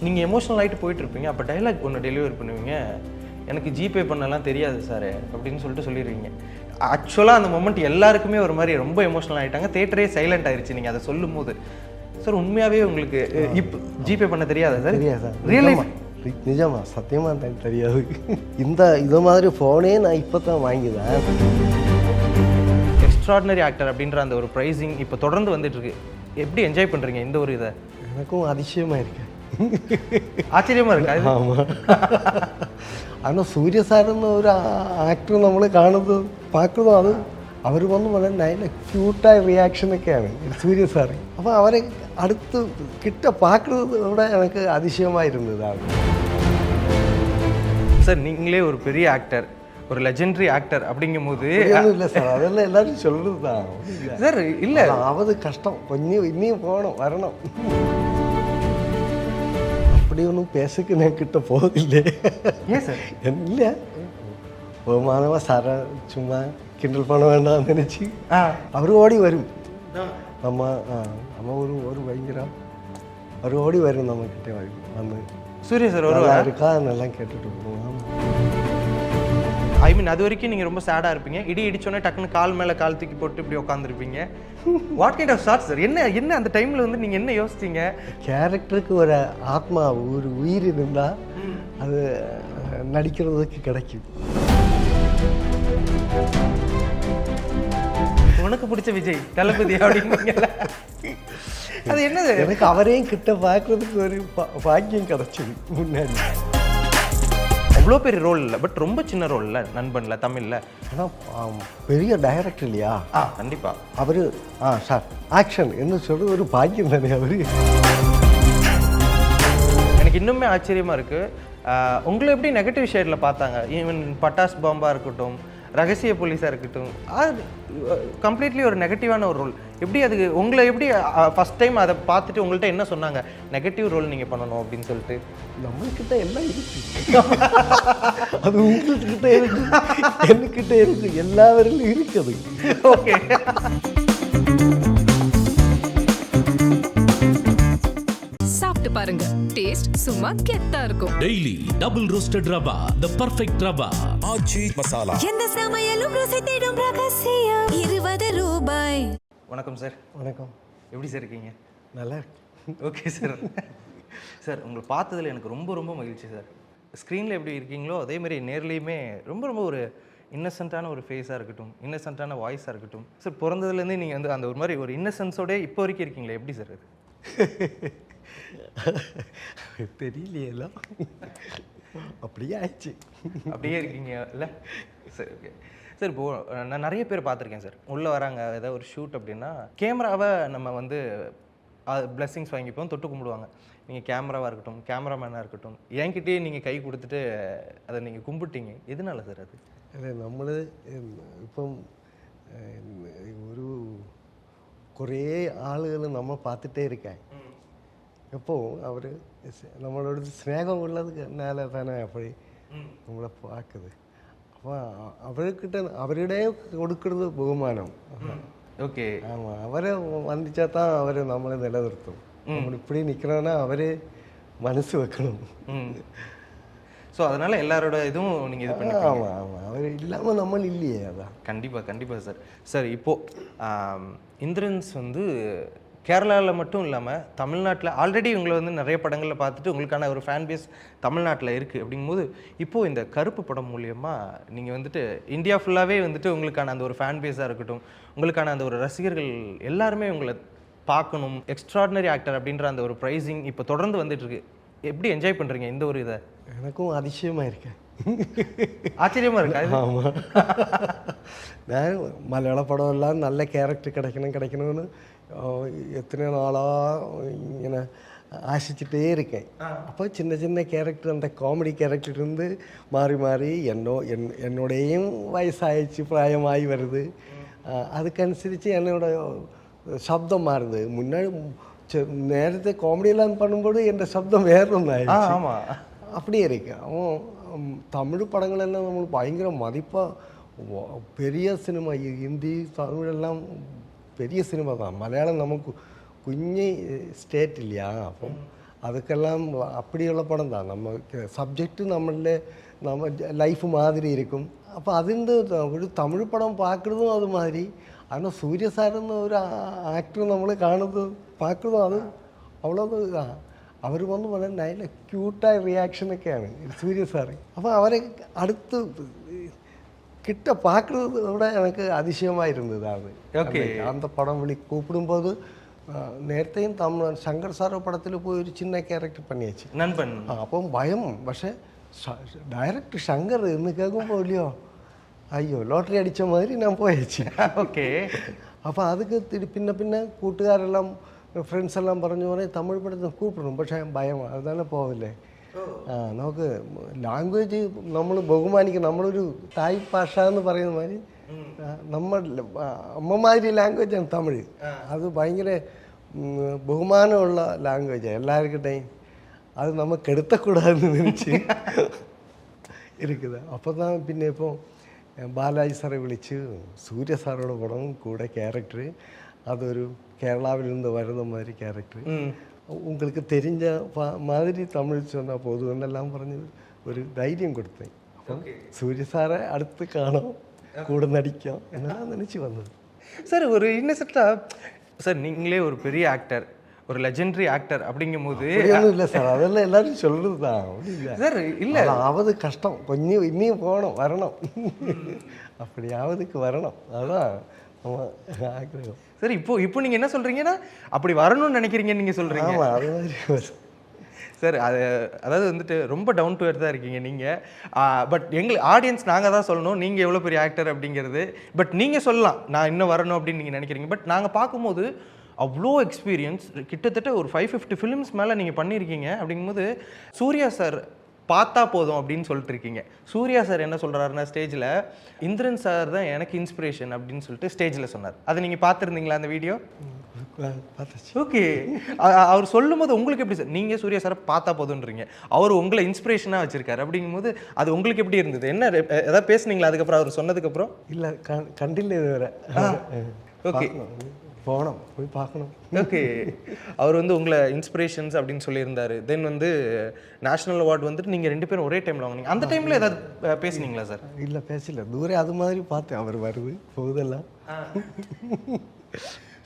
நீங்கள் எமோஷனல் ஆகிட்டு போயிட்டுருப்பீங்க, அப்போ டைலாக் ஒன்று டெலிவரி பண்ணுவீங்க, எனக்கு ஜிபே பண்ணலாம் தெரியாது சார் அப்படின்னு சொல்லிட்டு சொல்லிடுவீங்க. ஆக்சுவலாக அந்த மொமெண்ட் எல்லாருக்குமே ஒரு மாதிரி ரொம்ப எமோஷனல் ஆகிட்டாங்க, தேட்டரே சைலண்ட் ஆயிடுச்சு நீங்கள் அதை சொல்லும் போது. சார் உண்மையாகவே உங்களுக்கு இப்போ ஜிபே பண்ண தெரியாதா சார்? தெரியாது சார். ரியலைஸ் நிஜமா சத்தியமாக எனக்கு தெரியாது. இது மாதிரி ஃபோனே நான் இப்போ தான் வாங்கிதான். எக்ஸ்ட்ராடினரி ஆக்டர் அப்படின்ற அந்த ஒரு ப்ரைஸிங் இப்போ தொடர்ந்து வந்துட்டுருக்கு. எப்படி என்ஜாய் பண்ணுறீங்க இந்த ஒரு இதை? எனக்கும் அதிசயமாக இருக்கு, ஆச்சரியமாக இருக்கா? ஆமாம். ஆனால் சூரிய സാറെന്ന ഒരു ആക്ടർ നമ്മൾ பார்க்குறதும் അത് അവർ വന്ന് വളരെ നല്ല ക്യൂട്ടായ റിയാക്ഷനൊക്കെയാണ് സൂര്യ സാറ്. അപ്പോൾ അവരെ അടുത്ത് பார்க்குறது விட எனக்கு அதிசயமாக இருந்தது. சார் நீங்களே ஒரு பெரிய ஆக்டர், ஒரு லெஜெண்டரி ஆக்டர் அப்படிங்கும் போது இல்லை சார், அதெல்லாம் எல்லாரும் சொல்கிறது தான் சார். இல்லை அது கஷ்டம், கொஞ்சம் இன்னும் போகணும் வரணும். அப்படி ஒன்றும் பேசுக்கு நான் கிட்ட போவதில்லை. ஏன் சார்? இல்லை, ബഹുമാനமாக സാറെ ചുമ്മാ കിണ്ടൽ പണ വേണ്ടാന്ന് നിനച്ച് അവർ ഓടി വരും. நம்ம ஒரு ഭയങ്കര അവർ ഓടി വരും നമ്മക്കിட்ட വന്ന്. சூரிய சார் இருக்கான்னெல்லாம் கேட்டுட்டு போவோம். ஐ மீன் அது வரைக்கும் நீங்கள் ரொம்ப சேடாக இருப்பீங்க, இடி இடிச்சோன்னே டக்குன்னு கால் மேலே கால் தூக்கி போட்டு இப்படி உட்காந்துருப்பீங்க. What kind of short sir? என்ன அந்த டைமில் வந்து நீங்கள் என்ன யோசிச்சிங்க? கேரக்டருக்கு ஒரு ஆத்மா, ஒரு உயிர் இருந்தால் அது நடிக்கிறதுக்கு கிடைக்கும். உனக்கு பிடிச்ச விஜய் தளபதி அப்படிங்கல, அது என்னது? எனக்கு அவரையும் கிட்ட பார்க்கறதுக்கு ஒரு பாக்கியம் கிடைச்சது முன்னாடி. அவ்வளோ பெரிய ரோல் இல்லை, பட் ரொம்ப சின்ன ரோல் இல்லை நண்பனில் தமிழில். ஆனால் பெரிய டைரக்டர் இல்லையா? கண்டிப்பாக. அவர் சார் ஆக்ஷன் என்ன சொல்கிறது ஒரு பாக்கியம் தானே அவர். எனக்கு இன்னுமே ஆச்சரியமாக இருக்குது, உங்களை எப்படி நெகட்டிவ் ஷேடில் பார்த்தாங்க? ஈவன் பட்டாஸ் பாம்பாக இருக்கட்டும், ரகசிய போலீஸாக இருக்கட்டும், அது கம்ப்ளீட்லி ஒரு நெகட்டிவான ஒரு ரோல். எப்படி அதுக்கு உங்களை எப்படி ஃபஸ்ட் டைம் அதை பார்த்துட்டு உங்கள்கிட்ட என்ன சொன்னாங்க? நெகட்டிவ் ரோல் நீங்கள் பண்ணணும் அப்படின்னு சொல்லிட்டு. நம்மக்கிட்ட எல்லாம் இருக்கு, அது உங்கள்கிட்ட இருக்கு, என்கிட்ட இருக்கு, எல்லாவரிலும் இருக்குது. ஓகே, சாப்பிட்டு பாருங்க, டேஸ்ட் சும்மா கெத்தா இருக்கும். Daily double roasted rava, the perfect rava. Aachi masala, எந்த சமையலும் ருசி தேடும் ரகசியம். 20 ரூபாய். வணக்கம் சார். வணக்கம். எப்படி சார் இருக்கீங்க? நல்லா இருக்கு. Okay sir. சார் உங்களை பார்த்ததில் எனக்கு ரொம்ப ரொம்ப மகிழ்ச்சி சார். ஸ்க்ரீனில் எப்படி இருக்கீங்களோ அதே மாதிரி நேர்லேயுமே ரொம்ப ரொம்ப ஒரு இன்னசென்ட்டான ஒரு ஃபேஸாக இருக்கட்டும், இன்னசென்ட்டான வாய்ஸாக இருக்கட்டும். சார் பிறந்ததுலேருந்தே நீங்கள் வந்து அந்த ஒரு மாதிரி ஒரு இன்னசென்ஸோட இப்போ வரைக்கும் இருக்கீங்களே, எப்படி சார் அது? தெரியலையெல்லாம் அப்படியே ஆயிடுச்சு. அப்படியே இருக்கீங்க இல்லை? சரி, ஓகே சார். இப்போது நான் நிறைய பேர் பார்த்துருக்கேன் சார், உள்ளே வராங்க ஏதாவது ஒரு ஷூட் அப்படின்னா கேமராவை நம்ம வந்து பிளெஸ்ஸிங்ஸ் வாங்கிப்போம், தொட்டு கும்பிடுவாங்க. நீங்கள் கேமராவாக இருக்கட்டும், கேமராமேனாக இருக்கட்டும், என்கிட்டயே நீங்கள் கை கொடுத்துட்டு அதை நீங்கள் கும்பிட்டீங்க, எதனால சார் அது? അതെ നമ്മൾ ഇപ്പം ഒരു കുറേ ആളുകൾ നമ്മൾ பார்த்துட்டே இருக்காங்க. எப்போது അവർ നമ്മളോട് സ്നേഹമുള്ളതുனால தானே அப்படி നമ്മളെ பார்க்குது. അപ്പോൾ അവർക്കിட்ட അവരുടെ കൊടുക്കുന്നത് ബഹുമാനം. ஓகே, ஆமாம், அவரை வந்திச்சா தான் அவர் நம்மளை நிலைநிறுத்தும். நம்ம இப்படி நிற்கிறோன்னா அவர் மனசு வைக்கணும். ஸோ அதனால் எல்லாரோட இதுவும் நீங்கள் இது பண்ணி. ஆமாம் ஆமாம், அவர் இல்லாமல் நம்ம இல்லையே. அதான் கண்டிப்பாக கண்டிப்பாக சார். சார் இப்போது இந்திரன்ஸ் வந்து கேரளாவில் மட்டும் இல்லாமல் தமிழ்நாட்டில் ஆல்ரெடி உங்களை வந்து நிறைய படங்களில் பார்த்துட்டு உங்களுக்கான ஒரு ஃபேன் பேஸ் தமிழ்நாட்டில் இருக்குது. அப்படிங்கும்போது இப்போது இந்த கருப்பு படம் மூலியமாக நீங்கள் வந்துட்டு இந்தியா ஃபுல்லாகவே வந்துட்டு உங்களுக்கான அந்த ஒரு ஃபேன் பேஸாக இருக்கட்டும், உங்களுக்கான அந்த ஒரு ரசிகர்கள் எல்லாருமே உங்களை பார்க்கணும், எக்ஸ்ட்ராடினரி ஆக்டர் அப்படின்ற அந்த ஒரு ப்ரைஸிங் இப்போ தொடர்ந்து வந்துட்டுருக்கு. எப்படி என்ஜாய் பண்ணுறீங்க இந்த ஒரு இதை? எனக்கும் அதிசயமாக இருக்கேன், ஆச்சரியமாக இருக்கா? ஆமாம், நான் மலையாள படம் எல்லாம் நல்ல கேரக்டர் கிடைக்கணும்னு எத்தனை நாளாக இங்கே ஆசிச்சுட்டே இருக்கேன். அப்போ சின்ன சின்ன கேரக்டர், அந்த காமெடி கேரக்டர் இருந்து மாறி மாறி என்னோடையும் வயசாகிடுச்சு, பிராயமாகி வருது. அதுக்கனுசரித்து என்னோட சப்தம் மாறுது. முன்னாடி நேரத்தை காமெடியெல்லாம் பண்ணும்போது என் சப்தம் வேறு ஒன்று ஆயிடுச்சு. ஆமாம், அப்படியே இருக்கு. அவன் தமிழ் படங்களெல்லாம் நம்மளுக்கு பயங்கர மதிப்பாக, பெரிய சினிமா, ஹிந்தி தமிழெல்லாம் பெரிய சினிமா தான். மலையாளம் நமக்கு குഞ്ഞി സ്റ്റേറ്റ് இல்லையா? അപ്പം அதுக்கெல்லாம் அப்படிയുള്ള படம் தான். நம்ம சப்ஜெக்ட் நம்மள நம்ம லைஃப் மாதிரி இருக்கும். അപ്പോൾ അതിൻ്റെ ഒരു തമിഴ് പടം பார்க்குறதும் அது மாதிரி. ஆனால் சூரிய சார்ന്ന ഒരു ആക്ടർ നമ്മൾ കാണുന്നത് பார்க்குறதுം അത് அவ்வளவு അവർ വന്ന് വളരെ നല്ല ക്യൂട്ടായ റിയാക്ഷനൊക്കെയാണ് സൂര്യ സാറ്. അപ്പോൾ അവരെ അടുത്ത് கிட்ட பார்க்குறது விட எனக்கு அதிசயமாக இருந்தது அது. ஓகே. அந்த படம் கூப்பிடும்போது നേരത്തെയും ശങ്കർ സാറ് പടത്തിൽ പോയി ഒരു ചിന്ന ക്യാരക്ടർ പണിയാச்சு நண்பன். അപ്പം ഭയം. പക്ഷേ ഡയറക്ടർ ശങ്കർ എന്ന് കേൾക്കുമ്പോൾ ഇല്ലയോ അയ്യോ ലോട്ടറി അടിച്ച മാതിരി ഞാൻ പോയച്ചു. ஓகே. അപ്പോൾ അതൊക്കെ പിന്നെ കൂട്ടുകാരെല്ലാം ഫ്രണ്ട്സ് എല്ലാം പറഞ്ഞു പറഞ്ഞാൽ തമിഴ് പടത്തിൽ കൂപ്പിടണം. പക്ഷേ ഭയം അതാണ് പോവില്ലേ. നമുക്ക് ലാംഗ്വേജ് നമ്മൾ ബഹുമാനിക്കും. നമ്മളൊരു തായ് ഭാഷ എന്ന് പറയുന്ന മാതിരി നമ്മൾ അമ്മമാരി ലാംഗ്വേജാണ് തമിഴ്. അത് ഭയങ്കര ബഹുമാനമുള്ള ലാംഗ്വേജാണ് എല്ലാവർക്കിട്ടേയും. அது நம்ம கெடுத்தக்கூடாதுன்னு நினச்சி இருக்குது. அப்போ தான் பின்ன இப்போ பாலாஜி சாரை விழித்து சூரிய சாரோட படம் கூட கேரக்டரு அது ஒரு கேரளாவிலிருந்து வருத மாதிரி கேரக்டரு. உங்களுக்கு தெரிஞ்ச மாதிரி தமிழ் சொன்னால் போதும் எல்லாம் പറഞ്ഞ് ഒരു ധൈര്യം കൊടുத்தேன். അപ്പം സൂര്യ സാറെ അടുത്ത് കാണാം, கூட நடிക്കാം என்னெல்லாம் நினச்சி வந்தது. சார் ஒரு இன்னசென்ட்டாக சார் நீங்களே ஒரு பெரிய ஆக்டர், ஒரு லெஜெண்டரி ஆக்டர் அப்படிங்கும்போது ஒன்றும் இல்லை சார், அதெல்லாம் எல்லாரும் சொல்கிறது தான். சார் இல்லை ஆவது கஷ்டம், கொஞ்சம் இன்னும் போகணும் வரணும், அப்படியாவதுக்கு வரணும், அதுதான் நம்ம ஆഗ്രഹம். சார் இப்போ நீங்கள் என்ன சொல்கிறீங்கன்னா அப்படி வரணும்னு நினைக்கிறீங்கன்னு நீங்கள் சொல்கிறீங்க. ஆமாம், அது மாதிரி சார். அதாவது வந்துட்டு ரொம்ப டவுன் டு எர்த்தாக இருக்கீங்க நீங்கள். பட் எங்களுக்கு ஆடியன்ஸ் நாங்கள் தான் சொல்லணும் நீங்கள் எவ்வளோ பெரிய ஆக்டர் அப்படிங்கிறது. பட் நீங்கள் சொல்லலாம் நான் இன்னும் வரணும் அப்படின்னு நீங்கள் நினைக்கிறீங்க. பட் நாங்கள் பார்க்கும்போது அவ்வளோ எக்ஸ்பீரியன்ஸ், கிட்டத்தட்ட ஒரு 550 ஃபிலிம்ஸ் மேலே நீங்கள் பண்ணியிருக்கீங்க. அப்படிங்கும்போது சூர்யா சார் பார்த்தா போதும் அப்படின்னு சொல்லிட்டு இருக்கீங்க. சூர்யா சார் என்ன சொல்கிறாருன்னா ஸ்டேஜில் இந்திரன் சார் தான் எனக்கு இன்ஸ்பிரேஷன் அப்படின்னு சொல்லிட்டு ஸ்டேஜில் சொன்னார். அதை நீங்கள் பார்த்துருந்தீங்களா அந்த வீடியோ? பார்த்தாச்சு. ஓகே. அவர் சொல்லும் போது உங்களுக்கு எப்படி சார், நீங்கள் சூர்யா சாரை பார்த்தா போதுன்றீங்க, அவர் உங்களை இன்ஸ்பிரேஷனாக வச்சுருக்காரு அப்படிங்கும்போது அது உங்களுக்கு எப்படி இருந்தது? என்ன எதாவது பேசுனீங்களா அதுக்கப்புறம் அவர் சொன்னதுக்கப்புறம்? இல்லை, கண்டில்லை இது வேறு. ஓகே, போகணும், போய் பார்க்கணும். ஓகே. அவர் வந்து உங்களை இன்ஸ்பிரேஷன்ஸ் அப்படின்னு சொல்லியிருந்தாரு. தென் வந்து நேஷனல் அவார்டு வந்துட்டு நீங்கள் 2 பேரும் ஒரே டைமில் வாங்கினீங்க. அந்த டைமில் ஏதாவது பேசுனீங்களா சார்? இல்லை, பேசல. தூரே அது மாதிரி பார்த்தேன், அவர் வருது போகுதெல்லாம்.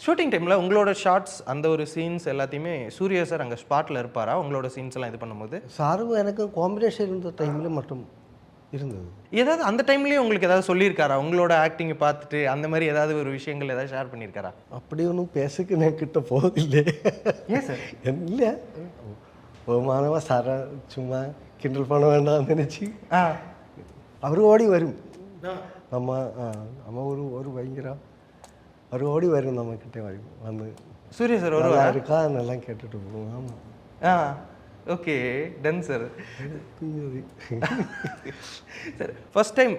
ஷூட்டிங் டைமில் உங்களோட ஷார்ட்ஸ் அந்த ஒரு சீன்ஸ் எல்லாத்தையுமே சூர்யா சார் அங்கே ஸ்பாட்டில் இருப்பாரா உங்களோட சீன்ஸ் எல்லாம் இது பண்ணும்போது? சாரும் எனக்கு காம்பினேஷன் இருந்த டைமில் மட்டும் இருந்தது. ஏதாவது அந்த டைம்லேயே உங்களுக்கு ஏதாவது சொல்லியிருக்காரா உங்களோட ஆக்டிங்கை பார்த்துட்டு அந்த மாதிரி ஏதாவது ஒரு விஷயங்கள் ஏதாவது ஷேர் பண்ணியிருக்காரா? அப்படி ஒன்றும் பேசுக்கு நான் கிட்ட போவதில்லை. ஏன் சார்? இல்லை, ബഹുമാനமாக സാറ ചുമ്മാ കിണ്ടൽ பண்ண வேண்டாம்னு நினச்சி அவர் ஓடி வரும். நம்ம ஒரு பயங்கர அவர் ஓடி வரும், நம்ம கிட்டே வரும் வந்து சூர்யா சார் நல்லா இருக்கா நல்லா கேட்டுட்டு போவோம். ஆமாம். Okay, ton sir. Sir first time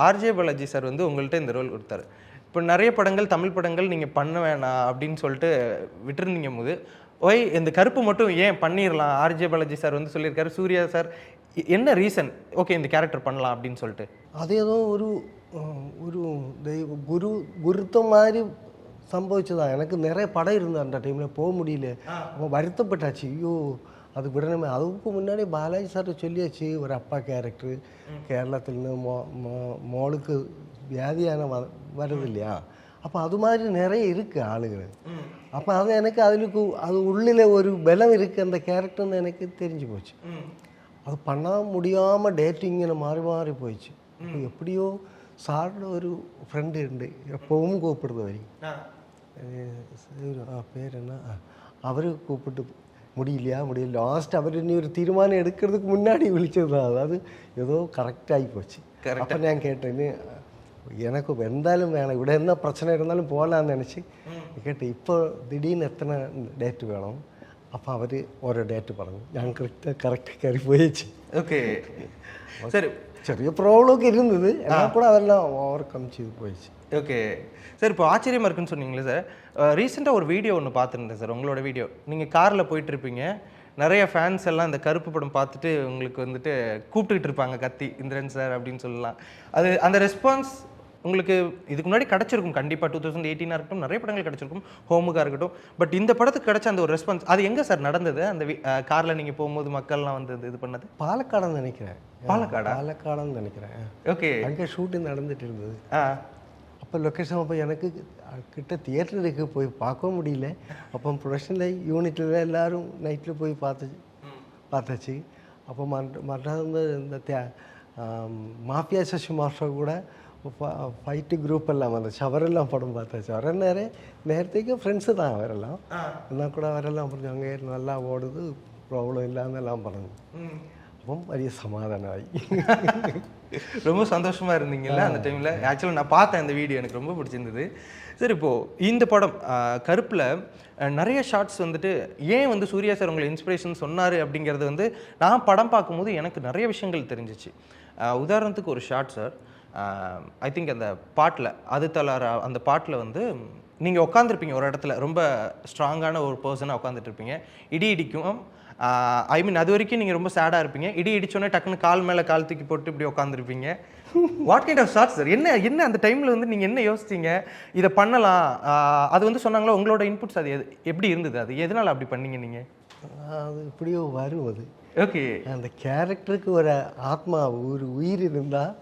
RJ Balaji sir வந்து உங்கள்கிட்ட இந்த ரோல் கொடுத்தாரு. இப்போ நிறைய படங்கள் தமிழ் படங்கள் நீங்கள் பண்ண வேணாம் அப்படின்னு சொல்லிட்டு விட்டுருந்தீங்க போது ஒய் இந்த கருப்பு மட்டும் ஏன் பண்ணிடலாம் ஆர்ஜே பாலாஜி சார் வந்து சொல்லியிருக்காரு. சூர்யா சார் என்ன ரீசன் ஓகே இந்த கேரக்டர் பண்ணலாம் அப்படின்னு சொல்லிட்டு? அது ஏதோ ஒரு குருத்தம் மாதிரி சம்பவிச்சதான். எனக்கு நிறைய படம் இருந்தது அந்த டைமில், போக முடியல. அப்போ வருத்தப்பட்டாச்சு, ஐயோ அது விடணுமே. அதுக்கு முன்னாடி பாலாஜி சார் சொல்லியாச்சு ஒரு அப்பா கேரக்டர் கேரளத்தில்னு மோளுக்கு வியாதியான வருது இல்லையா. அப்போ அது மாதிரி நிறைய இருக்குது ஆளுகள். அப்போ அது எனக்கு அது உள்ளில் ஒரு பலம் இருக்குது அந்த கேரக்டர்னு எனக்கு தெரிஞ்சு போச்சு. அது பண்ண முடியாமல் டேட்டு இங்கே மாறி மாறி போயிடுச்சு. இப்போ எப்படியோ சாரோட ஒரு ஃப்ரெண்டு உண்டு, எப்பவும் கூப்பிடுறது வரி பேர் என்ன, அவர் கூப்பிட்டு முடியலையா லாஸ்ட் அவர் இனி ஒரு தீர்மானம் எடுக்கிறதுக்கு முன்னாடி விழிச்சது தான். அதாவது ஏதோ கரெக்டாகி போச்சு. அப்போ நான் கேட்டேன்னு எனக்கு എന്തായാലും വേണം, ഇവിടെ என்ன பிரச்சனை இருந்தாலும் போகலான்னு நினச்சி கேட்டேன். இப்போ திடீர்னு எத்தனை டேட்டு வேணும்? அப்போ அவர் ஒரு டேட்டு പറഞ്ഞു, ഞാൻ கரெக்டாக கறி போயிடுச்சு. ஓகே சரி, ചെറിയ പ്രോബ്ലമൊക്കെ ഇരുന്നത് എന്നാൽ கூட அதெல்லாம் ஓவர் கம் செய்து போயிடுச்சு. Okay sir. இப்போ ஆச்சரியமாக இருக்குன்னு சொன்னீங்களே சார், ரீசெண்டாக ஒரு வீடியோ ஒன்று பார்த்துருந்தேன் சார், உங்களோட வீடியோ. நீங்கள் காரில் போயிட்டுருப்பீங்க, நிறைய ஃபேன்ஸ் எல்லாம் இந்த கருப்பு படம் பார்த்துட்டு உங்களுக்கு வந்துட்டு கூப்பிட்டுக்கிட்டு இருப்பாங்க கத்தி இந்திரன் சார் அப்படின்னு சொல்லலாம். அது அந்த ரெஸ்பான்ஸ் உங்களுக்கு இதுக்கு முன்னாடி கிடச்சிருக்கும் கண்டிப்பாக 2018 இருக்கட்டும், நிறைய படங்கள் கிடச்சிருக்கும், ஹோமுக்காக இருக்கட்டும். பட் இந்த படத்துக்கு கிடைச்ச அந்த ஒரு ரெஸ்பான்ஸ் அது எங்கே சார் நடந்தது? அந்த காரில் நீங்கள் போகும்போது மக்கள்லாம் வந்து இது பண்ணது? பாலக்காடுன்னு நினைக்கிறேன். பாலக்காடுன்னு நினைக்கிறேன். ஓகே, அங்கே ஷூட்டிங் நடந்துட்டு இருந்தது. ஆ, அப்போ லொக்கேஷன் அப்போ எனக்கு கிட்ட தியேட்டருக்கு போய் பார்க்க முடியல. அப்போ ப்ரொடக்ஷனில் யூனிட்டில் எல்லோரும் நைட்டில் போய் பார்த்தாச்சு. அப்போ மற்ற இந்த மாஃபியா சசி மாஸ்டர் கூட ஃபைட்டு குரூப் எல்லாம் வந்துச்சு. அவரெல்லாம் படம் பார்த்தாச்சு. அவரை நேரத்துக்கு ஃப்ரெண்ட்ஸு தான் அவரெல்லாம். என்ன கூட அவரெல்லாம் அங்கே நல்லா ஓடுது, ப்ராப்ளம் இல்லாமல் எல்லாம் பண்ணணும். அப்போ பெரிய சமாதானம் ஆகி ரொம்ப சந்தோஷமாக இருந்தீங்கல்ல அந்த டைமில்? ஆக்சுவலாக நான் பார்த்தேன் அந்த வீடியோ, எனக்கு ரொம்ப பிடிச்சிருந்தது. சரி, இப்போது இந்த படம் கருப்பில் நிறைய ஷார்ட்ஸ் வந்துட்டு ஏன் வந்து சூர்யா சார் உங்களை இன்ஸ்பிரேஷன் சொன்னார் அப்படிங்கிறது வந்து நான் படம் பார்க்கும்போது எனக்கு நிறைய விஷயங்கள் தெரிஞ்சிச்சு. உதாரணத்துக்கு ஒரு ஷார்ட் சார், ஐ திங்க் அந்த பாட்டில் அது தலாரா அந்த பாட்டில் வந்து நீங்கள் உட்காந்துருப்பீங்க ஒரு இடத்துல, ரொம்ப ஸ்ட்ராங்கான ஒரு பர்சனாக உட்காந்துட்டு இருப்பீங்க. இடி இடிக்கும், ஐ மீன் அது வரைக்கும் நீங்கள் ரொம்ப சேடாக இருப்பீங்க. இடி இடிச்சோன்னே டக்குன்னு கால் மேலே கால் தூக்கி போட்டு இப்படி உட்காந்துருப்பீங்க. What kind of shorts sir? என்ன அந்த டைமில் வந்து நீங்கள் என்ன யோசிச்சிங்க? இதை பண்ணலாம் அது வந்து சொன்னாங்களா? உங்களோட இன்புட்ஸ் அது எப்படி இருந்தது? அது எதனால் அப்படி பண்ணீங்க நீங்கள்? அது இப்படியோ வரும். அது ஓகே, அந்த கேரக்டருக்கு ஒரு ஆத்மா, ஒரு உயிர் இருந்தால்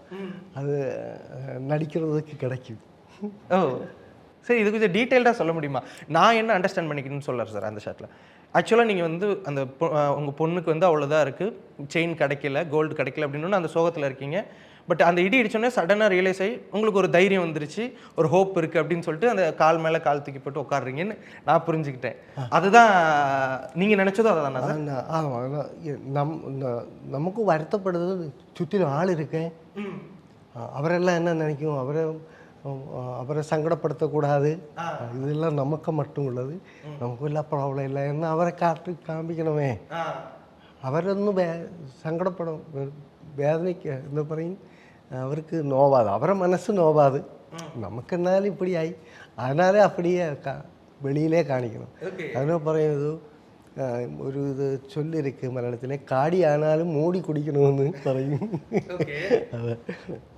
அது நடிக்கிறதுக்கு கிடைக்கும். ஓ சரி, இது கொஞ்சம் டீட்டெயில்டாக சொல்ல முடியுமா? நான் என்ன அண்டர்ஸ்டாண்ட் பண்ணிக்கணும்னு சொல்கிறார் சார் அந்த ஷாட்டில். ஆக்சுவலாக நீங்கள் வந்து அந்த உங்கள் பொண்ணுக்கு வந்து அவ்வளோதான் இருக்குது, செயின் கிடைக்கல, கோல்டு கிடைக்கல அப்படின்னு அந்த சோகத்தில் இருக்கீங்க. பட் அந்த இடி இடிச்சோடனே சடனாக ரியலைஸ் ஆகி உங்களுக்கு ஒரு தைரியம் வந்துருச்சு, ஒரு ஹோப் இருக்குது அப்படின்னு சொல்லிட்டு அந்த கால் மேலே கால் தூக்கி போட்டு உட்காடுறீங்கன்னு நான் புரிஞ்சுக்கிட்டேன். அதுதான் நீங்கள் நினச்சதோ அதான் சார்? ஆமாம், நமக்கும் வருத்தப்படுறது சுற்றிலும் ஆள் இருக்கேன். அவரெல்லாம் என்ன நினைக்கும், அவரை சங்கடப்படுத்தக்கூடாது, இதெல்லாம் நமக்கு மட்டும் உள்ளது, நமக்கு எல்லாம் ப்ராப்ளம் இல்லை என்ன அவரை காமிக்கணுமே. அவரொന്നും சங்கடப்படும், வேதனைக்கு என்ன പറയും, அவருக்கு நோவாது, அவரை மனசு நோவாது. நமக்கு என்னாலும் இப்படி ஆகி அதனாலே அப்படியே வெளியிலே காணிக்கணும். அதனால പറയുന്നത് ഒരു ഇത് ചൊല്ലിരിക്കും മലയാളത്തിലെ, കാടി ആനാലും மூடி குடிக்கணும்னு പറയും.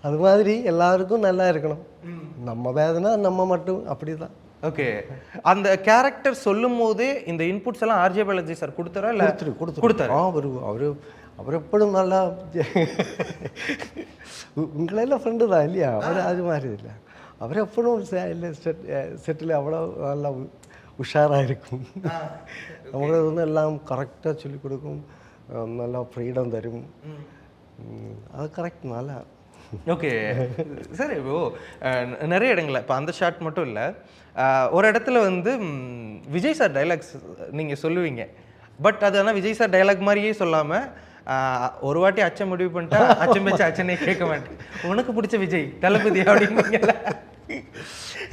அது மாதிரி எல்லாருக்கும் நல்லா இருக்கணும். நம்ம வேதனை நம்ம மட்டும் அப்படிதான். ஓகே, அந்த கேரக்டர் சொல்லும் போதே இந்த இன்புட்ஸ் எல்லாம் ஆர்ஜே பாலாஜி சார் கொடுத்தாரா? இல்லை கொடுத்தாரு. அவர் எப்பொழுதும் நல்லா உங்களெல்லாம் ஃப்ரெண்டு தான் இல்லையா? அவர் அது மாதிரி இல்லை. அவர் எப்பொழுதும் செட்டில் அவ்வளோ நல்லா உஷாராக இருக்கும். நம்மளது வந்து எல்லாம் கரெக்டாக சொல்லிக் கொடுக்கும், நல்லா ஃப்ரீடம் தரும். அது கரெக்ட் நல்லா. ஓகே சரி, இப்போ நிறைய இடங்களில் இப்போ அந்த ஷாட் மட்டும் இல்லை, ஒரு இடத்துல வந்து விஜய் சார் டைலாக்ஸ் நீங்கள் சொல்லுவீங்க. பட் அது ஆனால் விஜய் சார் டைலாக் மாதிரியே சொல்லாமல் ஒரு வாட்டி அச்சம் முடிவு பண்ணிட்டா அச்சம் வச்சு அச்சனே கேட்க மாட்டேன், உனக்கு பிடிச்ச விஜய் தளபதி அப்படின்னீங்கல்ல,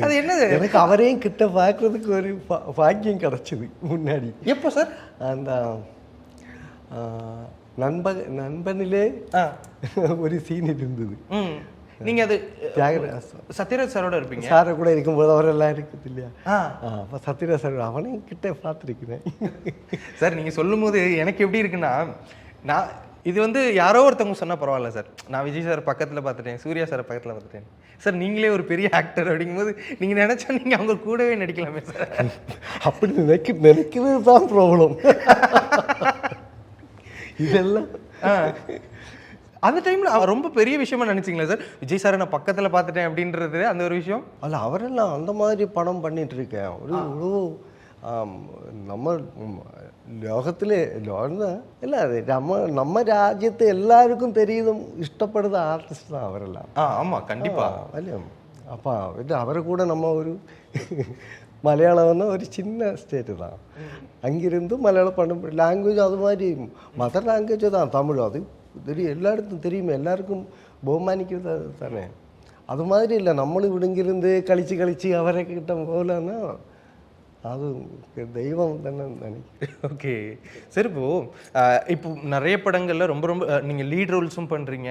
அது என்னது? எனக்கு அவரையும் கிட்ட பார்க்கறதுக்கு ஒரு பாக்கியம் கிடைச்சது முன்னாடி. எப்போ சார்? அந்த நண்பனிலே ஒரு சீன் இருந்தது. நீங்க அது சத்யராஜ் சாரோட இருப்பீங்க. சாரை கூட இருக்கும்போது அவரெல்லாம் இருக்குது இல்லையா? அப்போ சத்யராஜ் சார் அவனையும் கிட்ட பார்த்துருக்கிறேன். சார் நீங்கள் சொல்லும் போது எனக்கு எப்படி இருக்குன்னா, நான் இது வந்து யாரோ ஒருத்தவங்க சொன்னால் பரவாயில்ல சார், நான் விஜய் சார் பக்கத்தில் பார்த்துட்டேன், சூர்யா சார் பக்கத்தில் பார்த்துட்டேன் சார், நீங்களே ஒரு பெரிய ஆக்டர் அப்படிங்கும்போது நீங்கள் நினச்சா நீங்கள் அவங்க கூடவே நடிக்கலாமே சார். அப்படி நினைக்கிறது தான் ப்ராப்ளம். இதெல்லாம் அந்த டைமில் அவர் ரொம்ப பெரிய விஷயமா நினச்சிங்களா சார், விஜய் சாரை நான் பக்கத்தில் பார்த்துட்டேன் அப்படின்றது அந்த ஒரு விஷயம்? அல்ல, அவரெல்லாம் அந்த மாதிரி படம் பண்ணிட்டு இருக்கேன். ஒரு நம்ம ലോകത്തിലെ இல்லை அது நம்ம ராஜ்யத்து எல்லாருக்கும் தெரியுதும் இஷ்டப்படுத ஆர்டிஸ்ட் தான் அவரெல்லாம். ஆமாம் கண்டிப்பாக. அல்ல அப்போ அவரை கூட நம்ம ஒரு மலையாளம்னா ஒரு சின்ன ஸ்டேட்டு தான், அங்கிருந்து மலையாளம் பண்ண லாங்குவேஜ் அது மாதிரி மதர் லாங்குவேஜ் தான் தமிழ். அது தெரியும், எல்லா இடத்தும் தெரியுமே, எல்லாருக்கும் பகுமானிக்கிறது தானே. அது மாதிரி இல்லை, நம்மளும் இங்கிருந்து கழிச்சு அவரை கிட்ட போகலன்னா அது தெய்வம் தானே நினைக்கிறேன். ஓகே சரி, இப்போ நிறைய படங்களில் ரொம்ப நீங்கள் லீட் ரோல்ஸும் பண்ணுறீங்க,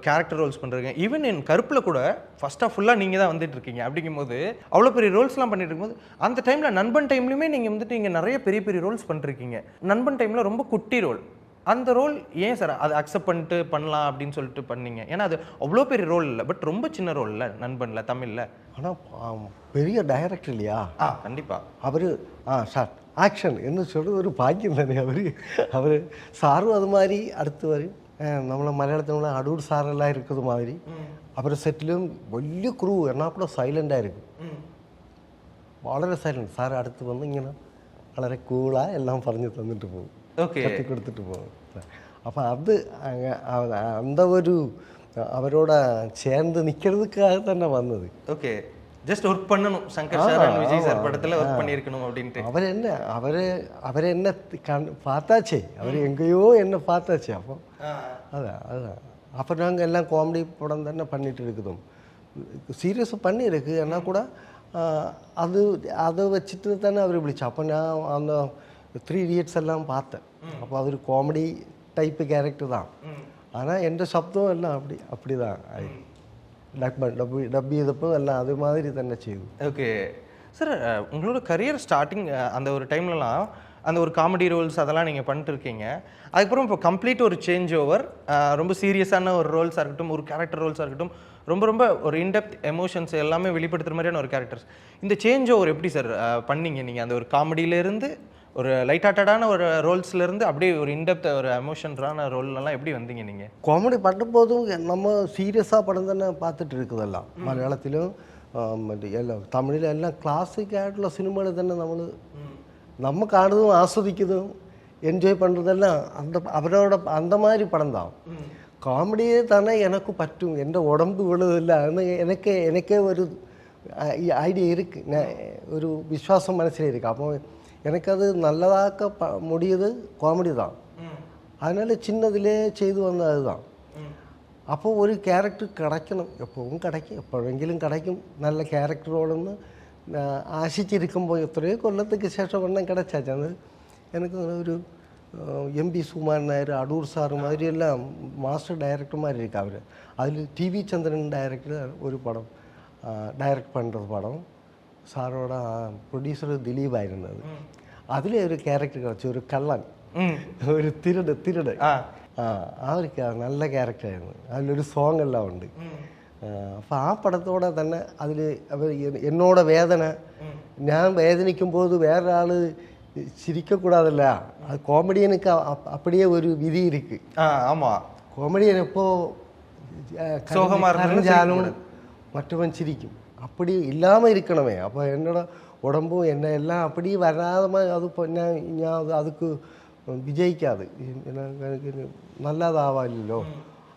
கேரக்டர் ரோல்ஸ் பண்ணுறீங்க. ஈவன் என் கருப்பில் கூட ஃபஸ்ட்டாக ஃபுல்லாக நீங்கள் தான் வந்துட்டு இருக்கீங்க. அப்படிங்கும்போது அவ்வளோ பெரிய ரோல்ஸ்லாம் பண்ணிட்டு இருக்கும்போது அந்த டைமில் நண்பன் டைம்லையுமே நீங்கள் வந்துட்டு இங்கே நிறைய பெரிய பெரிய ரோல்ஸ் பண்ணிருக்கீங்க. நண்பன் டைமில் ரொம்ப குட்டி ரோல், அந்த ரோல் ஏன் சார் அது அக்செப்ட் பண்ணிட்டு பண்ணலாம் அப்படின்னு சொல்லிட்டு பண்ணீங்க? ஏன்னா அது அவ்வளோ பெரிய ரோல் இல்லை, பட் ரொம்ப சின்ன ரோல் இல்லை நண்பன்ல தமிழில். ஆனால் பெரிய டைரக்டர் இல்லையா? கண்டிப்பாக. அவர் சார் ஆக்ஷன் என்ன சொல்கிறது ஒரு பாக்கியம் தானே. அவர் சாரும் அது மாதிரி அடுத்தவர் നമ്മളെ മലയാളത്തിലുള്ള അടൂർ സാറെല്ലാം ഇരിക്കുന്നത് മാതിരി അവർ സെറ്റിലും വലിയ ക്രൂ എന്നാൽ കൂടെ സൈലൻ്റ് ആയിരിക്കും, വളരെ സൈലൻറ്റ്. സാർ അടുത്ത് വന്ന് ഇങ്ങനെ വളരെ കൂളാக எல்லாம் പറഞ്ഞു തന്നിട്ട് പോകും, കത്തി കൊടുത്തിട്ട് പോകും. അപ്പം അത് அந்த ஒரு அவரோட சேர்ந்து நிற்கிறதுக்காக തന്നെ വന്നത്. ஓகே, ஜஸ்ட் ஒர்க் பண்ணணும் Shankar sir and Vijay sir படத்தில் ஒர்க் பண்ணியிருக்கணும் அப்படின்ட்டு. அவர் என்ன பார்த்தாச்சே, அவர் எங்கேயோ என்ன பார்த்தாச்சே. அப்போ அதுதான் அப்போ நாங்கள் எல்லாம் காமெடி படம் தானே பண்ணிட்டு இருக்குதும், சீரியஸாக பண்ணியிருக்கு. ஆனால் கூட அதை வச்சுட்டு தானே அவர் விழிச்சு. அப்போ நான் அந்த 3 Idiots எல்லாம் பார்த்தேன். அப்போ அது ஒரு காமெடி டைப்பு கேரக்டர் தான். ஆனால் எந்த சப்தம் எல்லாம் அப்படி தான் டப் ചെയ്തப்போ எல்லாம் அது மாதிரி தானே செய்யுது. ஓகே சார், உங்களோட கரியர் ஸ்டார்டிங் அந்த ஒரு டைம்லலாம் அந்த ஒரு காமெடி ரோல்ஸ் அதெல்லாம் நீங்கள் பண்ணிட்டு இருக்கீங்க. அதுக்கப்புறம் இப்போ கம்ப்ளீட் ஒரு சேஞ்ச் ஓவர், ரொம்ப சீரியஸான ஒரு ரோல்ஸாக இருக்கட்டும், ஒரு கேரக்டர் ரோல்ஸாக இருக்கட்டும், ரொம்ப ரொம்ப ஒரு இன்டெப்த் எமோஷன்ஸ் எல்லாமே வெளிப்படுத்துகிற மாதிரியான ஒரு கேரக்டர்ஸ். இந்த சேஞ்ச் ஓவர் எப்படி சார் பண்ணீங்க நீங்கள்? அந்த ஒரு காமெடியிலேருந்து ஒரு லைட் ஹார்ட்டடான ஒரு ரோல்ஸ்லேருந்து அப்படியே ஒரு இன்டெப்த் ஒரு எமோஷன்ஸான ரோல்லாம் எப்படி வந்தீங்க நீங்கள்? காமெடி பண்ணும்போதும் நம்ம சீரியஸாக படம் தானே பார்த்துட்டு இருக்குதெல்லாம். மலையாளத்திலும் எல்லாம் தமிழில் எல்லாம் கிளாசிக் ஆയിട്ടുള്ള സിനിമകൾ തന്നെ நம்ம കാണുന്നതും ആസ്വദിക്കുന്നതും என்ஜாய் பண்ணுறதெல்லாம் அவரோட அந்த மாதிரி படம் தான். காமெடியே தானே எனக்கு பற்றும், என் உடம்பு விழுதில்லை. எனக்கே ஒரு ஐடியா இருக்குது, ஒரு விஸ்வாசம் மனசில் இருக்குது. அப்போ எனக்கு அது நல்லதாக்க முடியுது காமெடி தான். அதனால சின்னதிலே செய்து வந்த அதுதான். அப்போ ஒரு கேரக்டர் கிடைக்கணும், எப்பவும் கிடைக்கும், எப்போவெങ്കിലും கிடைக்கும் நல்ல கேரக்டரோடுன்னு ஆசிச்சிருக்கும்போது எத்தனையோ கொல்லத்துக்கு சேஷம் ஒன்றும் கிடைச்சாச்சு. அது எனக்கு ஒரு எம்பி சுமார் நாயர், அடூர் சார் மாதிரி எல்லாம் மாஸ்டர் டைரக்டர் மாதிரி இருக்கு. அவர் அதில் டிவி சந்திரன் டைரக்டர் ஒரு படம் டைரக்ட் பண்ணுறது படம், சாரோட ப்ரொடியூசர் திலீப் ஆயிருந்தது. அதில் ஒரு கேரக்டர் கிடச்சி, ஒரு கள்ளன், ஒரு திருடு. அவருக்கு நல்ல கேரக்டர் ஆയിരുന്നു. അതിലൊരു സോങ് എല്ലാം ഉണ്ട്. അപ്പോൾ ആ പടത്തോടെ തന്നെ അതിൽ അവർ എന്നോட വേദന, ഞാൻ വേദനിക്കുമ്പോൾ വേറൊരാൾ சிரிக்கக்கூடாதுல்ல, அது காமெடியனுக்கு அப்படியே ஒரு விதி இருக்கு. ஆமாம், காமெடியன் எப்போ கரைஞ்சாலும் மற்றவன் சிரிக்கும், அப்படி இல்லாமல் இருக்கணுமே. அப்போ என்னோட உடம்பும் என்ன எல்லாம் அப்படி வராத மாதிரி அது ഞാൻ அதுக்கு விஜயிக்காது, எனக்கு நல்லதாவாயில்லோ.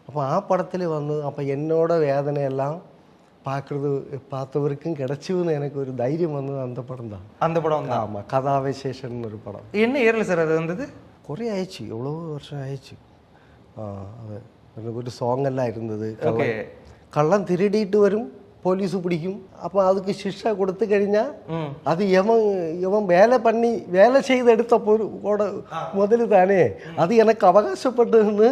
அப்போ ஆ படத்தில் வந்து அப்போ என்னோட வேதனையெல்லாம் பார்த்தவருக்கும் கிடைச்சுன்னு எனக்கு ஒரு தைரியம் வந்தது அந்த படம் தான். அந்த படம் தான். ஆமாம், கதாவிசேஷன் ஒரு படம். என்ன இயரில் சார் அது வந்தது? കുറേ ஆயிடுச்சு, எவ்வளோ வருஷம் ஆயிடுச்சு. அது ஒரு சாங் எல்லாம் இருந்தது. கள்ளன் திருடிட்டு வரும், போலீஸு பிடிக்கும், அப்போ அதுக்கு சிக்ஷா கொடுத்து കഴിഞ്ഞാൽ அது இவன் வேலை செய்து எடுத்த முதல்ல தானே அது எனக்கு அவகாசப்பட்டதுன்னு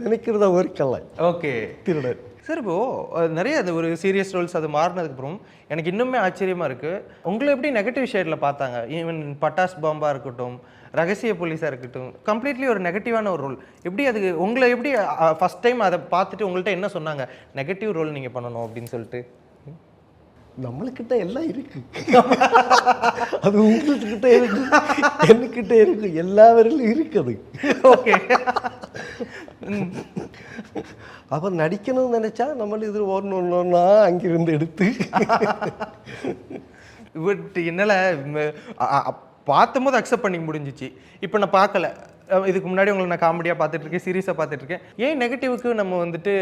நினைக்கிறத ஒரு கள்ளன். ஓகே, திருடன். சார் இப்போது நிறைய அந்த ஒரு சீரியஸ் ரோல்ஸ் அது மாறினதுக்கப்புறம் எனக்கு இன்னுமே ஆச்சரியமாக இருக்குது, உங்களை எப்படி நெகட்டிவ் ஷேடில் பார்த்தாங்க? ஈவன் பட்டாஸ் பாம்பாக இருக்கட்டும், ரகசிய போலீஸாக இருக்கட்டும், கம்ப்ளீட்லி ஒரு நெகட்டிவான ஒரு ரோல். எப்படி அதுக்கு உங்களை எப்படி ஃபஸ்ட் டைம் அதை பார்த்துட்டு உங்கள்கிட்ட என்ன சொன்னாங்க, நெகட்டிவ் ரோல் நீங்கள் பண்ணணும் அப்படின்னு சொல்லிட்டு? நம்மளுக்கிட்ட எல்லாம் இருக்கு, அது உங்கள்கிட்ட இருக்கு, என்கிட்ட இருக்கு, எல்லாவரிலும் இருக்குது. ஓகே, அப்போ நடிக்கணும்னு நினச்சா நம்ம இது ஒன்றா அங்கிருந்து எடுத்து பட் என்னால் பார்த்தும்போது அக்செப்ட் பண்ணிக்க முடிஞ்சிச்சு. இப்போ நான் பார்க்கல, இதுக்கு முன்னாடி உங்களை நான் காமெடியாக பார்த்துட்ருக்கேன், சீரியஸாக பார்த்துட்ருக்கேன். ஏன் நெகட்டிவுக்கு நம்ம வந்துட்டு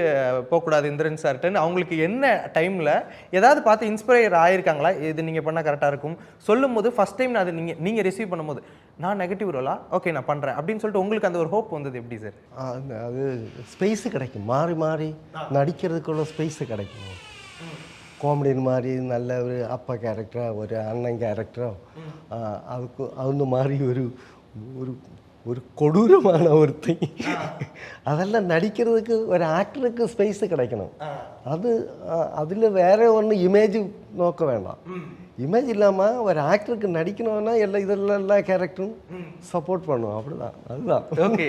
போகக்கூடாது இந்திரன் சார்ட்டுன்னு அவங்களுக்கு என்ன டைமில் ஏதாவது பார்த்து இன்ஸ்பயர் ஆகிருக்காங்களா? இது நீங்கள் பண்ணால் கரெக்டாக இருக்கும் சொல்லும் போது ஃபஸ்ட் டைம் நான் அது நீங்கள் ரிசீவ் பண்ணும்போது நான் நெகட்டிவ் ரோலா ஓகே நான் பண்ணுறேன் அப்படின்னு சொல்லிட்டு உங்களுக்கு அந்த ஒரு ஹோப் வந்தது எப்படி சார்? அது ஸ்பேஸு கிடைக்கும், மாறி மாறி நடிக்கிறதுக்குள்ள ஸ்பேஸு கிடைக்கும். காமெடியின் மாதிரி நல்ல ஒரு அப்பா கேரக்டரோ ஒரு அண்ணன் கேரக்டரோ அதுக்கு மாதிரி ஒரு கொடூரமான ஒருத்தன் அதெல்லாம் நடிக்கிறதுக்கு ஒரு ஆக்டருக்கு ஸ்பேஸு கிடைக்கணும். அதில் வேற ஒன்று இமேஜ் நோக்க வேண்டாம், இமேஜ் இல்லாமல் ஒரு ஆக்டருக்கு நடிக்கணும்னா எல்லா கேரக்டரும் சப்போர்ட் பண்ணுவோம், அப்படிதான். அதுதான். ஓகே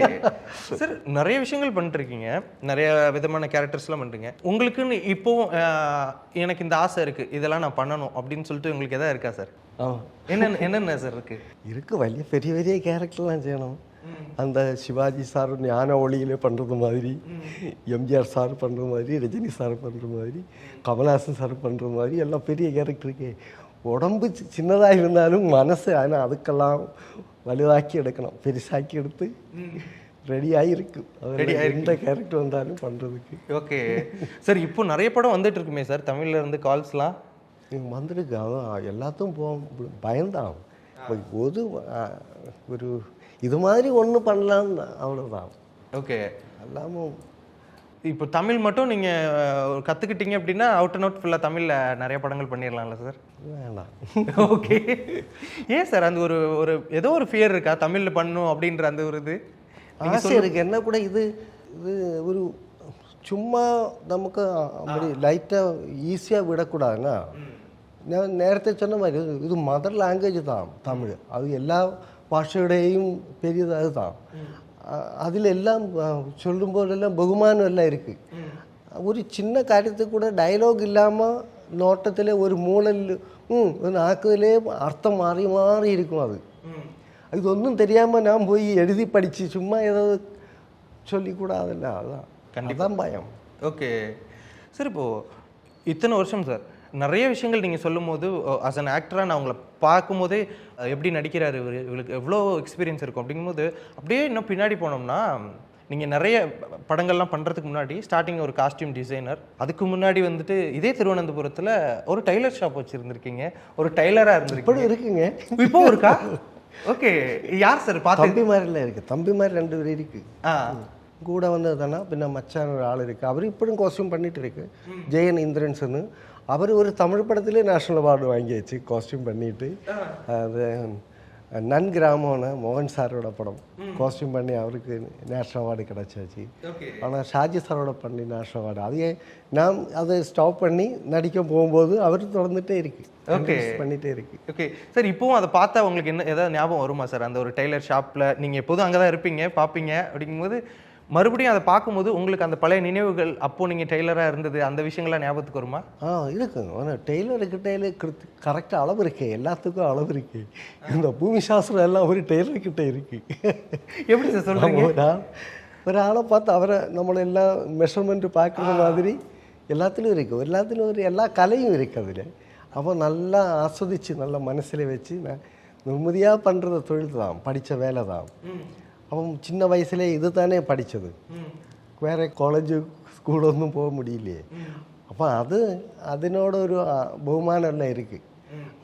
சார், நிறைய விஷயங்கள் பண்ணிட்டுருக்கீங்க, நிறைய விதமான கேரக்டர்ஸ்லாம் பண்ணுறீங்க. உங்களுக்குன்னு இப்போ எனக்கு இந்த ஆசை இருக்குது, இதெல்லாம் நான் பண்ணணும் அப்படின்னு சொல்லிட்டு உங்களுக்கு எதாவது இருக்கா சார்? ஆமாம். என்னென்ன சார் இருக்குது? വലിയ பெரிய பெரிய கேரக்டர்லாம் செய்யணும். அந்த சிவாஜி சார் ஞான ஒளியிலே பண்ணுறது மாதிரி, எம்ஜிஆர் சார் பண்ணுற மாதிரி, ரஜினி சார் பண்ணுற மாதிரி, கமல்ஹாசன் சார் பண்ணுற மாதிரி எல்லாம் பெரிய கேரக்டருக்கு. உடம்பு சின்னதாக இருந்தாலும் மனசு ஆனால் அதுக்கெல்லாம் வலுவாக்கி எடுக்கணும், பெருசாக்கி எடுத்து ரெடியாகி இருக்கு. எந்த கேரக்டர் வந்தாலும் பண்ணுறதுக்கு. ஓகே சார், இப்போ நிறைய படம் வந்துட்டு இருக்குமே சார் தமிழ்ல இருந்து கால்ஸ்லாம் வந்துருக்கு. அதான் எல்லாத்துக்கும் பயந்தான். ஒரு இது மாதிரி ஒன்று பண்ணலான்னு அவ்வளோதான். ஓகே, எல்லாமும் இப்போ தமிழ் மட்டும் நீங்கள் கற்றுக்கிட்டீங்க அப்படின்னா அவுட் அண்ட் அவுட் ஃபுல்லாக தமிழில் நிறைய படங்கள் பண்ணிடலாம்ல சார்? வேணாம். ஓகே, ஏன் சார் அந்த ஒரு ஏதோ ஒரு ஃபியர் இருக்கா தமிழில் பண்ணணும் அப்படின்ற அந்த ஒரு இது ஆசை இருக்குது? என்ன கூட இது ஒரு சும்மா நமக்கு அப்படி லைட்டாக ஈஸியாக விடக்கூடாதுன்னா, நான் நேரத்தை சொன்ன மாதிரி இது மதர் லாங்குவேஜ் தான் தமிழ். அது எல்லா பாஷையுடையும் பெரியது அதுதான். அதில் எல்லாம் சொல்லும் போதெல்லாம் பகுமானம் எல்லாம் இருக்குது. ஒரு சின்ன காரியத்துக்கு கூட டயலாக் இல்லாமல் நோட்டத்தில் ஒரு மூலையில் ஆக்குதிலே அர்த்தம் மாறி மாறி இருக்கும். அது ஒன்றும் தெரியாமல் நான் போய் எழுதி படித்து சும்மா ஏதாவது சொல்லிக்கூடாதுல்ல, அதுதான் கண்டிப்பாக பயம். ஓகே சார், இப்போது இத்தனை வருஷம் சார் நிறைய விஷயங்கள் நீங்கள் சொல்லும் போது ஆஸ் அன் ஆக்டராக நான் உங்களை பார்க்கும்போதே எப்படி நடிக்கிறாரு இவருக்கு எவ்வளோ எக்ஸ்பீரியன்ஸ் இருக்கும் அப்படிங்கும்போது, அப்படியே இன்னும் பின்னாடி போனோம்னா நீங்கள் நிறைய படங்கள்லாம் பண்ணுறதுக்கு முன்னாடி ஸ்டார்டிங் ஒரு காஸ்டியூம் டிசைனர், அதுக்கு முன்னாடி வந்துட்டு இதே திருவனந்தபுரத்தில் ஒரு டைலர் ஷாப் வச்சுருந்துருக்கீங்க, ஒரு டைலராக இருந்திருக்கீங்க. இருக்குங்க இப்போ இருக்கா? ஓகே, யார் சார் பார்த்து? தம்பி மாதிரிலாம் இருக்குது. தம்பி மாதிரி 2 பேர் இருக்குது கூட வந்தது தானே. பின்ன மச்சான் ஒரு ஆள் இருக்குது, அவர் இப்போயும் காஸ்டியூம் பண்ணிட்டு இருக்கு, ஜெயன் இந்திரன்ஸ்னு. அவர் ஒரு தமிழ் படத்திலே நேஷ்னல் அவார்டு வாங்கியாச்சு காஸ்டியூம் பண்ணிட்டு. அது நன் கிராமம்னு மோகன் சாரோட படம் காஸ்டியூம் பண்ணி அவருக்கு நேஷ்னல் அவார்டு கிடச்சாச்சு. ஆனால் ஷாஜி சாரோட பண்ணி நேஷ்னல் அவார்டு அதையே நான் அதை ஸ்டாப் பண்ணி நடிக்க போகும்போது அவர் தொடர்ந்துட்டே இருக்கு, பண்ணிகிட்டே இருக்கு. ஓகே சார், இப்போவும் அதை பார்த்தா உங்களுக்கு என்ன ஏதாவது ஞாபகம் வருமா சார்? அந்த ஒரு டெய்லர் ஷாப்பில் நீங்கள் எப்போதும் அங்கே தான் இருப்பீங்க, பார்ப்பீங்க, அப்படிங்கும்போது மறுபடியும் அதை பார்க்கும்போது உங்களுக்கு அந்த பழைய நினைவுகள், அப்போது நீங்கள் டெய்லராக இருந்தது, அந்த விஷயங்கள்லாம் ஞாபகத்துக்கு வருமா? இருக்குங்க. ஆனால் டெய்லருக்கிட்ட கரெக்டாக அளவு இருக்கே, எல்லாத்துக்கும் அளவு இருக்கு. இந்த பூமி சாஸ்திரம் எல்லாம் ஒரு டெய்லர்கிட்ட இருக்கு. எப்படி சார் சொல்லுங்க? ஒரு ஆளை பார்த்து அவரை நம்மளை எல்லாம் மெஷர்மெண்ட்டு பார்க்குற மாதிரி எல்லாத்துலேயும் இருக்குது. எல்லாத்துலேயும் எல்லா கலையும் இருக்குது அதில். அப்போ நல்லா ஆஸ்வதித்து நல்லா மனசில் வச்சு நான் நிம்மதியாக பண்ணுறது தொழில் தான், படித்த வேலை தான். அவன் சின்ன வயசுலேயே இது தானே படித்தது, வேறு காலேஜு ஸ்கூல் ஒன்றும் போக முடியலையே. அப்போ அதனோட ஒரு பகுமானம் எல்லாம் இருக்குது.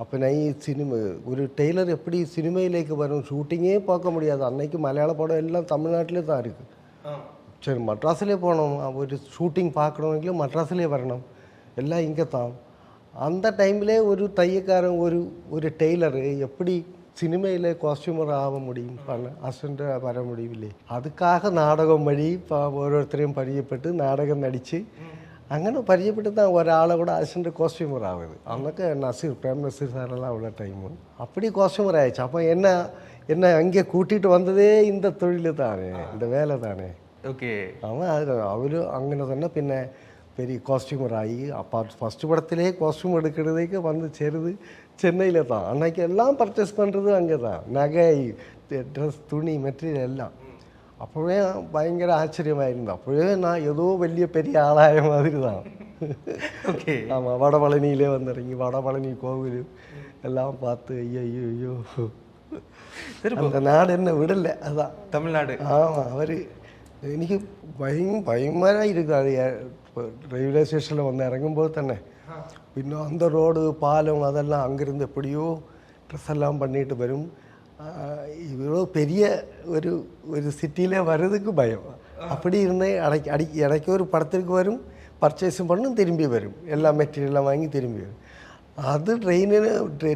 அப்போ நான் ஒரு டெய்லர் எப்படி சினிமையிலேக்கு வரும், ஷூட்டிங்கே பார்க்க முடியாது. அன்னைக்கு மலையாள படம் எல்லாம் தமிழ்நாட்டிலே தான் இருக்குது. சரி, மட்ராஸிலே போனோம், ஒரு ஷூட்டிங் பார்க்கணுமெങ്കിലും மட்ராஸிலே வரணும், எல்லாம் இங்கே தான். அந்த டைமில் ஒரு தையக்காரன் ஒரு டெய்லரு எப்படி சினிமையில் காஸ்டியூமர் ஆக முடியும், அசிஸ்டண்ட்டாக வர முடியவில்லை. அதுக்காக நாடகம் வழி ஓரோருத்தரையும் பரியப்பட்டு நாடகம் நடித்து അങ്ങനെ പരിചയപ്പെട്ട് ഒരാളെ കൂടെ അസിസ്റ്റൻ്റ് കോസ്റ്റ്യൂമർ ആവുന്നത്. അന്നൊക്കെ നസീർ പ്രേം നസീർ സാറെല്ലാം உள்ள டைமு அப்படி காஸ்டியூமர் ஆயிடுச்சு. அப்போ என்ன அங்கே கூட்டிகிட்டு வந்ததே இந்த தொழில் தானே, இந்த வேலை தானே. ஓகே, அவர் அங்கே തന്നെ പിന്നെ பெரிய காஸ்டியூமர் ஆகி அப்போ ஃபஸ்ட்டு படத்திலே காஸ்டியூம் எடுக்கிறதுக்கு வந்து சேருது சென்னையில் தான். அன்றைக்கி எல்லாம் பர்ச்சேஸ் பண்ணுறது அங்கே தான், நகை, ட்ரெஸ், துணி, மெட்டீரியல் எல்லாம். அப்போவே பயங்கர ஆச்சரியமாக இருந்தேன். அப்போவே நான் ஏதோ பெரிய ஆளாய மாதிரி தான். ஓகே, ஆமாம், வடபழனியிலே வந்துடுறீங்க, வடபழனி கோவில் எல்லாம் பார்த்து ஐயோ அந்த நாடு என்ன விடலை. அதுதான் தமிழ்நாடு. ஆமாம், அவர் എനിക്ക് பயங்கரமாக இருக்காது. ரயில்வே ஸ்டேஷனில் வந்து இறங்கும்போது தானே, இன்னும் அந்த ரோடு பாலம் அதெல்லாம் அங்கேருந்து எப்படியோ ட்ரெஸ் எல்லாம் பண்ணிட்டு வரும். இவ்வளோ பெரிய ஒரு சிட்டியிலே வர்றதுக்கு பயம். அப்படி இருந்தேன். இடைக்கு ஒரு படத்திற்கு வரும், பர்ச்சேஸும் பண்ணும், திரும்பி வரும், எல்லா மெட்டீரியல்லாம் வாங்கி திரும்பி வரும். அது ட்ரெயினில்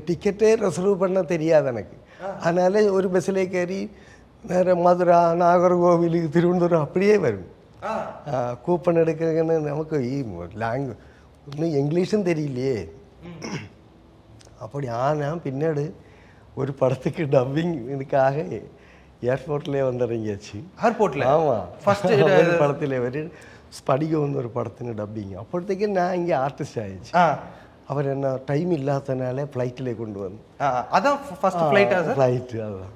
டிக்கெட்டே ரிசர்வ் பண்ண தெரியாது எனக்கு. அதனால ஒரு பஸ்ஸிலே கயறி வேறு மதுரா, நாகர்கோவில், திருவனந்தபுரம் அப்படியே வரும். கூப்பன் எடுக்கிறதுன்னு நமக்கு இன்னும் இங்கிலீஷும் தெரியலையே. அப்படி ஆனால் பின்னாடி ஒரு படத்துக்கு டப்பிங் இதுக்காக ஏர்போர்ட்லேயே வந்துறங்கியாச்சு. ஏர்போர்ட்ல ஆமாம், ஃபர்ஸ்ட் ஒரு படத்தில் ஒரு ஸ்படிகம் ஒரு படത്തിന് டப்பிங். அப்போதைக்கு நான் இங்கே ஆர்டிஸ்ட் ஆயிடுச்சு. அவர் என்ன டைம் இல்லாதனால ஃப்ளைட்டிலே கொண்டு வந்து அதான் ஃபர்ஸ்ட் ஃப்ளைட்டா சார்? ஃப்ளைட்டு அதுதான்.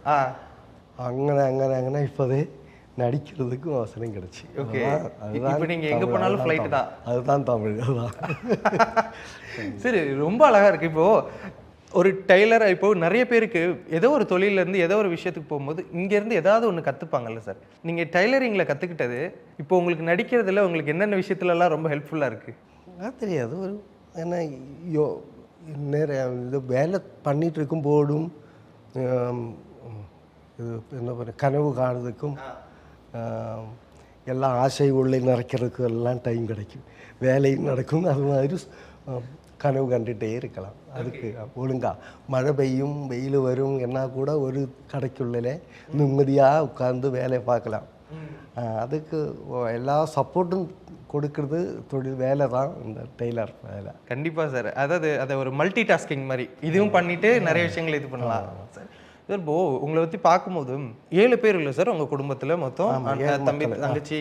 അങ്ങനെ இப்போதே நடிக்கிறதுக்கும் அவசரம் கிடைச்சி. ஓகே, இப்போ நீங்க எங்க போனாலும் ஃப்ளைட் தான். அதுதான் தமிழ். அதுதான். சரி, ரொம்ப அழகா இருக்கு. இப்போ ஒரு டெய்லர், இப்போ நிறைய பேருக்கு ஏதோ ஒரு தொழில இருந்து ஏதோ ஒரு விஷயத்துக்கு போகும்போது இங்க இருந்து ஏதாவது ஒன்று கத்துப்பாங்கல்ல சார். நீங்க டெய்லரிங்ல கத்துக்கிட்டது இப்போ உங்களுக்கு நடிக்கிறதுல உங்களுக்கு என்னென்ன விஷயத்துலலாம் ரொம்ப ஹெல்ப்ஃபுல்லா இருக்கு? தெரியாது. ஒரு என்ன நிறைய இது வேலை பண்ணிட்டு இருக்கும் போதும் இது என்ன பண்ண கனவு காணுறதுக்கும் எல்லாம் ஆசை உள்ளே நிறைக்கிறதுக்கும் எல்லாம் டைம் கிடைக்கும். வேலையும் நடக்கும். அது மாதிரி கனவு கண்டுகிட்டே இருக்கலாம். அதுக்கு ஒழுங்கா மழை பெய்யும் வெயில் வரும் என்ன கூட ஒரு கடைக்குள்ளே நிம்மதியாக உட்காந்து வேலையை பார்க்கலாம். அதுக்கு எல்லா சப்போர்ட்டும் கொடுக்கறது தொழில் வேலை தான் இந்த டெய்லர் வேலை. கண்டிப்பாக சார். அதாவது அதை ஒரு மல்டி டாஸ்கிங் மாதிரி இதுவும் பண்ணிட்டு நிறைய விஷயங்கள் இது பண்ணலாம் சார். சார் இப்போ உங்களை பற்றி பார்க்கும்போது 7 பேர் இல்லை சார் உங்கள் குடும்பத்தில் மொத்தம்? தம்பி தங்கச்சி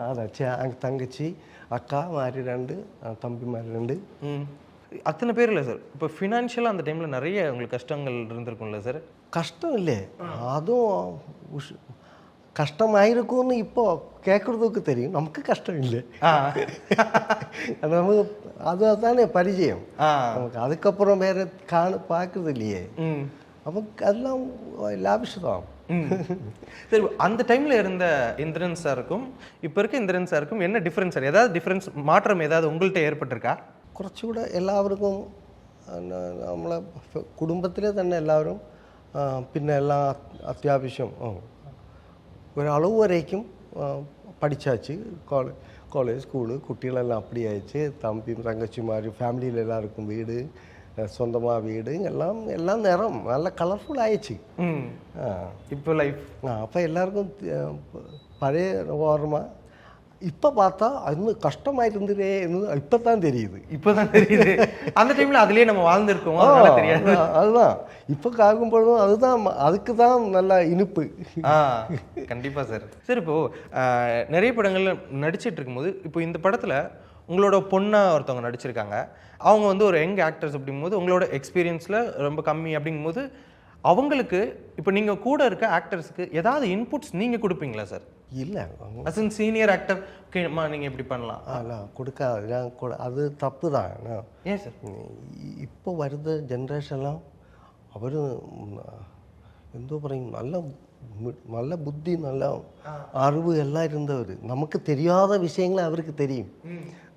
அதாச்சு தங்கச்சி அக்காமாரி 2 தம்பிமாரி 2. அத்தனை பேர் இல்லை சார். இப்போ ஃபினான்ஷியலாக அந்த டைமில் நிறைய உங்களுக்கு கஷ்டங்கள் இருந்திருக்கும்ல சார்? கஷ்டம் இல்லை, அதுவும் கஷ்டமாயிருக்கும்னு இப்போ கேட்குறதுக்கு தெரியும். நமக்கு கஷ்டம் இல்லை. நமக்கு அதுதானே பரிச்சயம் நமக்கு. அதுக்கப்புறம் வேற பார்க்குறது இல்லையே. அப்போ அதெல்லாம் லாபிஷ்தான். சரி, அந்த டைமில் இருந்த இந்திரன் சாருக்கும் இப்போ இருக்க இந்திரன் சாருக்கும் என்ன டிஃப்ரென்ஸ் சார்? ஏதாவது டிஃப்ரென்ஸ், மாற்றம் ஏதாவது உங்கள்கிட்ட ஏற்பட்டிருக்கா? കുറച്ചുകൂടെ എല്ലാവർക്കും നമ്മളെ കുടുംബത്തിലെ തന്നെ എല്ലാവരും പിന്നെ എല്ലാ അത്യാവശ്യം ഒരളവ് വരേക്കും പഠിച്ചാச்சு. കോളേജ് സ്കൂള് കുട്ടികളെല്ലാം அப்படி ஆயிடுச்சு. தம்பியும் தங்கச்சிமாரும் ஃபேமிலியில் எல்லாருக்கும் வீடு, சொந்தமாக வீடு, எல்லாம் நேரம் நல்ல கலர்ஃபுல் ஆயிடுச்சு இப்போ லைஃப். அப்போ எல்லாருக்கும் பழைய ஓரமாக இப்போ பார்த்தா அது கஷ்டமாக இருந்ததே இப்போ தான் தெரியுது. அந்த டைமில் அதுலேயே நம்ம வாழ்ந்துருக்கோம், தெரியாது. அதுதான் இப்போ ஆகும்பொழுதும் அதுக்கு தான் நல்லா இனிப்பு. கண்டிப்பாக சார். சார் இப்போது நிறைய படங்கள்ல நடிச்சிட்டு இருக்கும்போது இப்போ இந்த படத்தில் உங்களோட பொண்ணாக ஒருத்தவங்க நடிச்சிருக்காங்க. அவங்க வந்து ஒரு யங் ஆக்டர்ஸ் அப்படிங்கும்போது உங்களோட எக்ஸ்பீரியன்ஸில் ரொம்ப கம்மி அப்படிங்கும்போது அவங்களுக்கு இப்போ நீங்கள் கூட இருக்க ஆக்டர்ஸுக்கு ஏதாவது இன்புட்ஸ் நீங்கள் கொடுப்பீங்களா சார்? இல்லை, அஸ் இன் சீனியர் ஆக்டர் ஓகேம்மா நீங்கள் எப்படி பண்ணலாம் கொடுக்காது. அது தப்பு தான். ஏன் சார்? இப்போ வருது ஜென்ரேஷன்லாம் அவர் எந்தோ പറയും நல்ல புத்தி நல்ல அறிவு எல்லாம் இருந்தவர். நமக்கு தெரியாத விஷயங்களை அவருக்கு தெரியும்.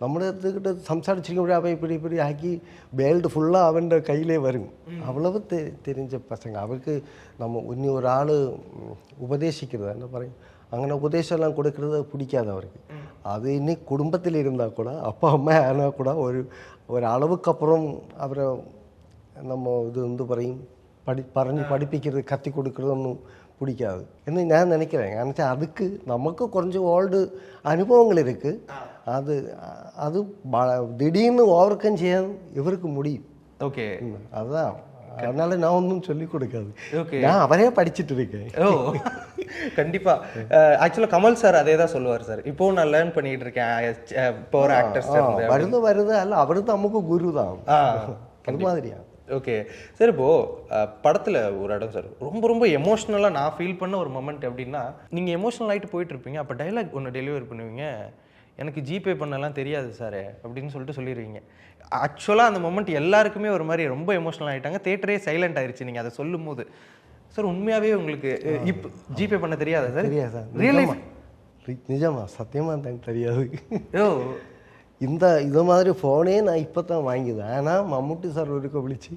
നമ്മുടെ അടുത്തുകിட்ட സംസാരിച്ചിരിക്കുമ്പോഴേ அவன் இப்படி ஆக்கி வேல்டு ஃபுல்லாக அவன் கையிலே வரும். அவ்வளவு தெரிஞ்ச பசங்க. அவருக்கு நம்ம இன்னும் ஒரு ஆள் உபதேசிக்கிறது என்ன പറയും അങ്ങനെ ഉപദേശമെല്ലാം കൊടുക്കുന്നത് പിടിക്കാതെ അവർക്ക്. അത് ഇനി കുടുംബത്തിൽ ഇരുന്നാൽ കൂടെ அப்பா அம்மா ஆனால் கூட ஒரு அளவுக்கப்புறம் அவரை நம்ம இது வந்து പറയും പറഞ്ഞ് പഠിപ്പിக்கிறது கற்றுக் கொடுக்குறതൊന്നും பிடிக்காது என்று நான் நினைக்கிறேன். ஏன்னா அதுக்கு நமக்கு கொஞ்சம் ஓல்டு அனுபவங்கள் இருக்குது. அது திடீர்னு ஓவர் செய்ய இவருக்கு முடியும். ஓகே, அதுதான். அதனால நான் ஒன்றும் சொல்லிக் கொடுக்காது. நான் அவரே படிச்சுட்டு இருக்கேன். கண்டிப்பா. ஆக்சுவலாக கமல் சார் அதே தான் சொல்லுவார் சார். இப்போ நான் லேர்ன் பண்ணிட்டு இருக்கேன் இப்போ ஒரு ஆக்டர்ஸ் வருது அல்ல, அவரு நமக்கு குரு தான். அது மாதிரியா. Okay sir. இப்போது படத்தில் ஒரு இடம் சார் ரொம்ப எமோஷ்னலாக நான் ஃபீல் பண்ண ஒரு மொமெண்ட் எப்படின்னா, நீங்கள் எமோஷ்னல் ஆகிட்டு போயிட்டுருப்பீங்க. அப்போ டைலாக் ஒன்று டெலிவரி பண்ணுவீங்க, எனக்கு ஜிபே பண்ணலாம் தெரியாது சார் அப்படின்னு சொல்லிட்டு சொல்லிடுவீங்க. ஆக்சுவலாக அந்த மொமெண்ட் எல்லாருக்குமே ஒரு மாதிரி ரொம்ப எமோஷ்னல் ஆகிட்டாங்க. தேட்டரே சைலண்ட் ஆயிடுச்சு நீங்கள் அதை சொல்லும் போது. சார் உண்மையாகவே உங்களுக்கு இப்போ ஜிபே பண்ண தெரியாதா சார்? தெரியாது சார். ரியல் லைஃப் நிஜமா சத்தியமாக தெரியாது. இது மாதிரி ஃபோனே நான் இப்போ தான் வாங்கிதான். ஆனால் மம்முட்டி சார் ஒருக்க விழிச்சு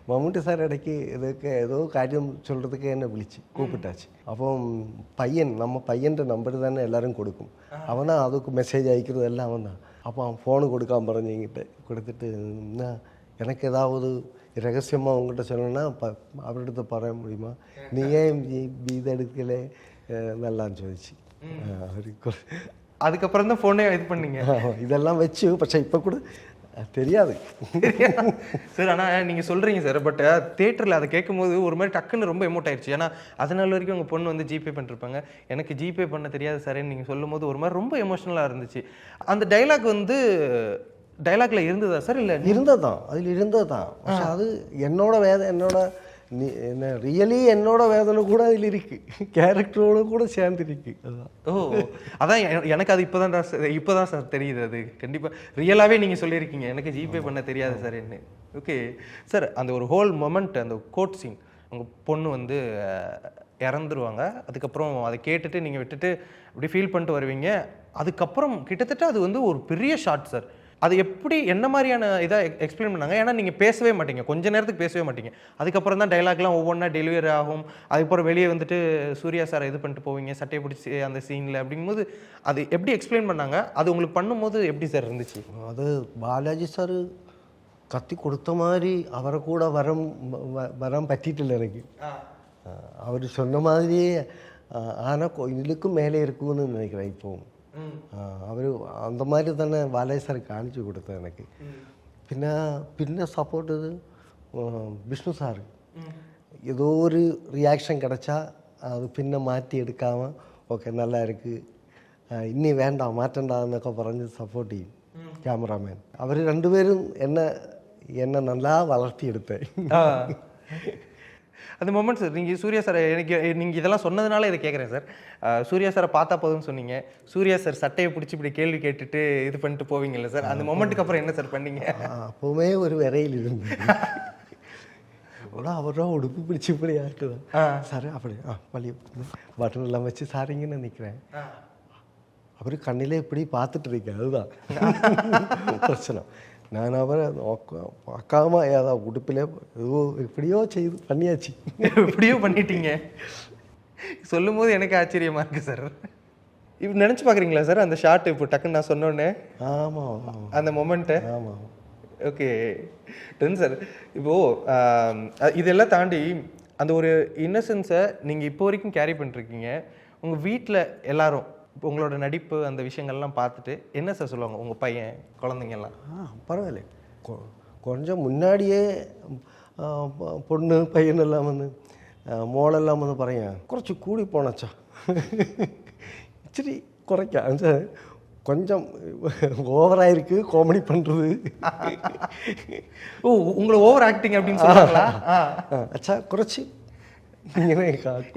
மம்முட்டி சார் இடைக்கு இதுக்கு ஏதோ காரியம் சொல்கிறதுக்கு என்ன விழிச்சு கூப்பிட்டாச்சு. அப்போ நம்ம பையன்ற நம்பர் தானே எல்லோரும் கொடுக்கும். அவனா அதுக்கு மெசேஜ் அயக்கிறது எல்லாம் அவன் தான். அப்போ அவன் ஃபோனு கொடுக்காம പറഞ്ഞു என்கிட்ட கொடுத்துட்டு, எனக்கு ஏதாவது ரகசியமாக உங்கள்கிட்ட சொல்லணும்னா அவர்கிட்ட പറய முடியுமா, நீ ஏன் இது எடுக்கலே நல்லான்னு சொல்லிச்சு. அவருக்கு அதுக்கப்புறம் தான் ஃபோனே இது பண்ணீங்க. இதெல்லாம் வச்சு പക്ഷേ இப்போ கூட தெரியாது சார். ஆனால் நீங்கள் சொல்கிறீங்க சார், பட் தேட்டரில் அதை கேட்கும்போது ஒரு மாதிரி டக்குன்னு ரொம்ப எமோட் ஆயிடுச்சு. ஏன்னா அதனால வரைக்கும் உங்கள் பொண்ணு வந்து ஜிபே பண்ணிருப்பாங்க, எனக்கு ஜிபே பண்ண தெரியாது சார்ன்னு நீங்கள் சொல்லும் போது ஒரு மாதிரி ரொம்ப எமோஷ்னலாக இருந்துச்சு. அந்த டைலாக் வந்து டைலாக்ல இருந்ததா சார்? இல்லை இருந்ததுதான், அதில் இருந்ததுதான். പക്ഷെ அது என்னோட என்னோட என்ன ரியலி என்னோட வேதனை கூட அதில் இருக்கு, கேரக்டரோடு கூட சேர்ந்துருக்கு. அதுதான். ஓ, அதான் எனக்கு அது இப்போதான் சார் தெரியுது. அது கண்டிப்பாக ரியலாகவே நீங்கள் சொல்லியிருக்கீங்க, எனக்கு ஜிபே பண்ண தெரியாது சார் என்ன. ஓகே சார், அந்த ஒரு ஹோல் மொமெண்ட், அந்த கோட் சீன், உங்கள் பொண்ணு வந்து இறந்துருவாங்க, அதுக்கப்புறம் அதை கேட்டுட்டு நீங்கள் விட்டுட்டு அப்படி ஃபீல் பண்ணிட்டு வருவீங்க. அதுக்கப்புறம் கிட்டத்தட்ட அது வந்து ஒரு பெரிய ஷாட் சார். அது எப்படி என்ன மாதிரியான இதாக எக்ஸ்பிளைன் பண்ணாங்க? ஏன்னா நீங்கள் பேசவே மாட்டீங்க, கொஞ்ச நேரத்துக்கு பேசவே மாட்டீங்க, அதுக்கப்புறம் தான் டைலாக்லாம் ஒவ்வொன்றா டெலிவரி ஆகும். அதுக்கப்புறம் வெளியே வந்துட்டு சூர்யா சார் இது பண்ணிட்டு போவீங்க சட்டையை பிடிச்சி அந்த சீனில். அப்படிங்கும்போது அது எப்படி எக்ஸ்பிளைன் பண்ணாங்க? அது உங்களுக்கு பண்ணும்போது எப்படி சார் இருந்துச்சு? அது பாலாஜி சார் கத்தி கொடுத்த மாதிரி அவரை கூட வரம் பற்றிட்டில்ல எனக்கு. அவர் சொன்ன மாதிரியே ஆனால் இதுக்கும் மேலே இருக்குன்னு நினைக்கிறேன். இப்போ அவர் அந்த மாதிரி தானே பாலாஜி சார் காணிச்சு கொடுத்தேன் எனக்கு. പിന്നെ சப்போர்ட் இது விஷ்ணு சார் ஏதோ ஒரு ரியாக்ஷன் கிடச்சா அது பின்ன மாற்றி எடுக்காமல் ஓகே நல்லா இருக்குது, இன்னி வேண்டாம் மாற்றண்டான்னൊക്കെ പറഞ്ഞ് சப்போர்ட் ചെയ്യും கேமராமேன். அவர் 2 பேரும் என்ன நல்லா வளர்த்தி எடுத்தேன். அந்த மொமெண்ட் சார், நீங்கள் சூர்யா சார், எனக்கு நீங்கள் இதெல்லாம் சொன்னதுனால இதை கேட்குறேன் சார். சூர்யா சாரை பார்த்தா போதும்னு சொன்னீங்க, சூர்யா சார் சட்டையை பிடிச்சி இப்படி கேள்வி கேட்டுட்டு இது பண்ணிட்டு போவீங்கல்ல சார், அந்த மொமெண்ட்டுக்கு அப்புறம் என்ன சார் பண்ணீங்க? அப்போவுமே ஒரு விரையில் இருந்து அவரோ உடுப்பு பிடிச்சி இப்படி ஆட்டுதான் சார், அப்படி பள்ளி பட்டன் எல்லாம் வச்சு சாரிங்கன்னு நினைக்கிறேன். அவர் கண்ணிலே இப்படி பார்த்துட்டு இருக்கேன், அதுதான் பிரச்சனை. நான் அவரை பார்க்காம ஏதாவது உடுப்பிலே ஏதோ எப்படியோ செய்து பண்ணியாச்சு. எப்படியோ பண்ணிட்டீங்க சொல்லும் போது எனக்கு ஆச்சரியமா இருக்கு சார். இப்போ நினச்சி பார்க்குறீங்களா சார் அந்த ஷார்ட்? இப்போ டக்குன்னு நான் சொன்னோன்னே ஆமாம் அந்த மொமெண்ட்டு. ஆமாம். ஓகே டன் சார், இப்போது இதெல்லாம் தாண்டி அந்த ஒரு இன்னசென்ஸை நீங்கள் இப்போ வரைக்கும் கேரி பண்ணிருக்கீங்க. உங்கள் வீட்டில் எல்லாரும் உங்களோட நடிப்பு அந்த விஷயங்கள்லாம் பார்த்துட்டு என்ன சார் சொல்லுவாங்க உங்கள் பையன் குழந்தைங்கெல்லாம்? பரவாயில்ல, கொஞ்சம் முன்னாடியே பொண்ணு பையனெல்லாம் வந்து மோளெல்லாம் வந்து பறையன் குறைச்சி கூடி போனச்சா சரி குறைக்க கொஞ்சம் ஓவராக இருக்குது காமெடி பண்ணுறது. ஓ, உங்களை ஓவர் ஆக்டிங் அப்படின்னு சொல்லுவாங்களா? அச்சா குறைச்சி.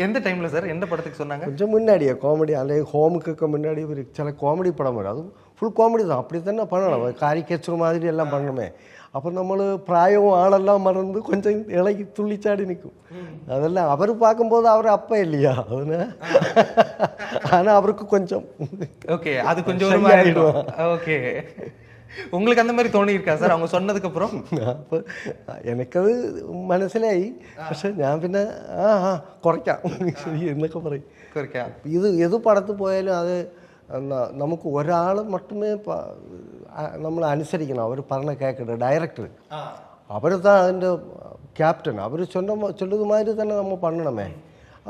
எந்த டைம்ல சார், எந்த படத்துக்கு சொன்னாங்க? கொஞ்சம் முன்னாடியே காமெடி, அல்லது ஹோமுக்கு முன்னாடி ஒரு சில காமெடி படம் வரும், அதுவும் ஃபுல் காமெடி தான். அப்படி தானே பண்ணணும், காரிகேச்சர் மாதிரி எல்லாம் பண்ணணுமே. அப்போ നമ്മൾ പ്രായവും ആളെല്ലാം മറന്ന് கொஞ்சம் இலகி துள்ளிச்சாடி நிற்கும். அதெல்லாம் அவர் பார்க்கும்போது அவர் அப்பா இல்லையா, அதனால ஆனால் அவருக்கு கொஞ்சம் ஓகே அது கொஞ்சம் ஓகே. உங்களுக்கு அந்த மாதிரி தோணி இருக்கா சார் அவங்க சொன்னதுக்கு அப்புறம்? അപ്പോൾ എനിക്കത് മനസ്സിലായി, പക്ഷെ ഞാൻ പിന്നെ കുറയ്ക്കാം ശരി എന്നൊക്കെ പറയും. ഇത് ഏത് പടത്ത് പോയാലും അത് നമുക്ക് ഒരാൾ മട്ടുമേ നമ്മൾ അനുസരിക്കണം, അവർ പറഞ്ഞ കേൾക്കട്ടെ. ഡയറക്ടർ അവർ தான் അതിൻ്റെ ക്യാപ്റ്റൻ, അവർ ചൊല്ലുന്നത് മാതിരി തന്നെ നമ്മൾ பண்ணணுமே.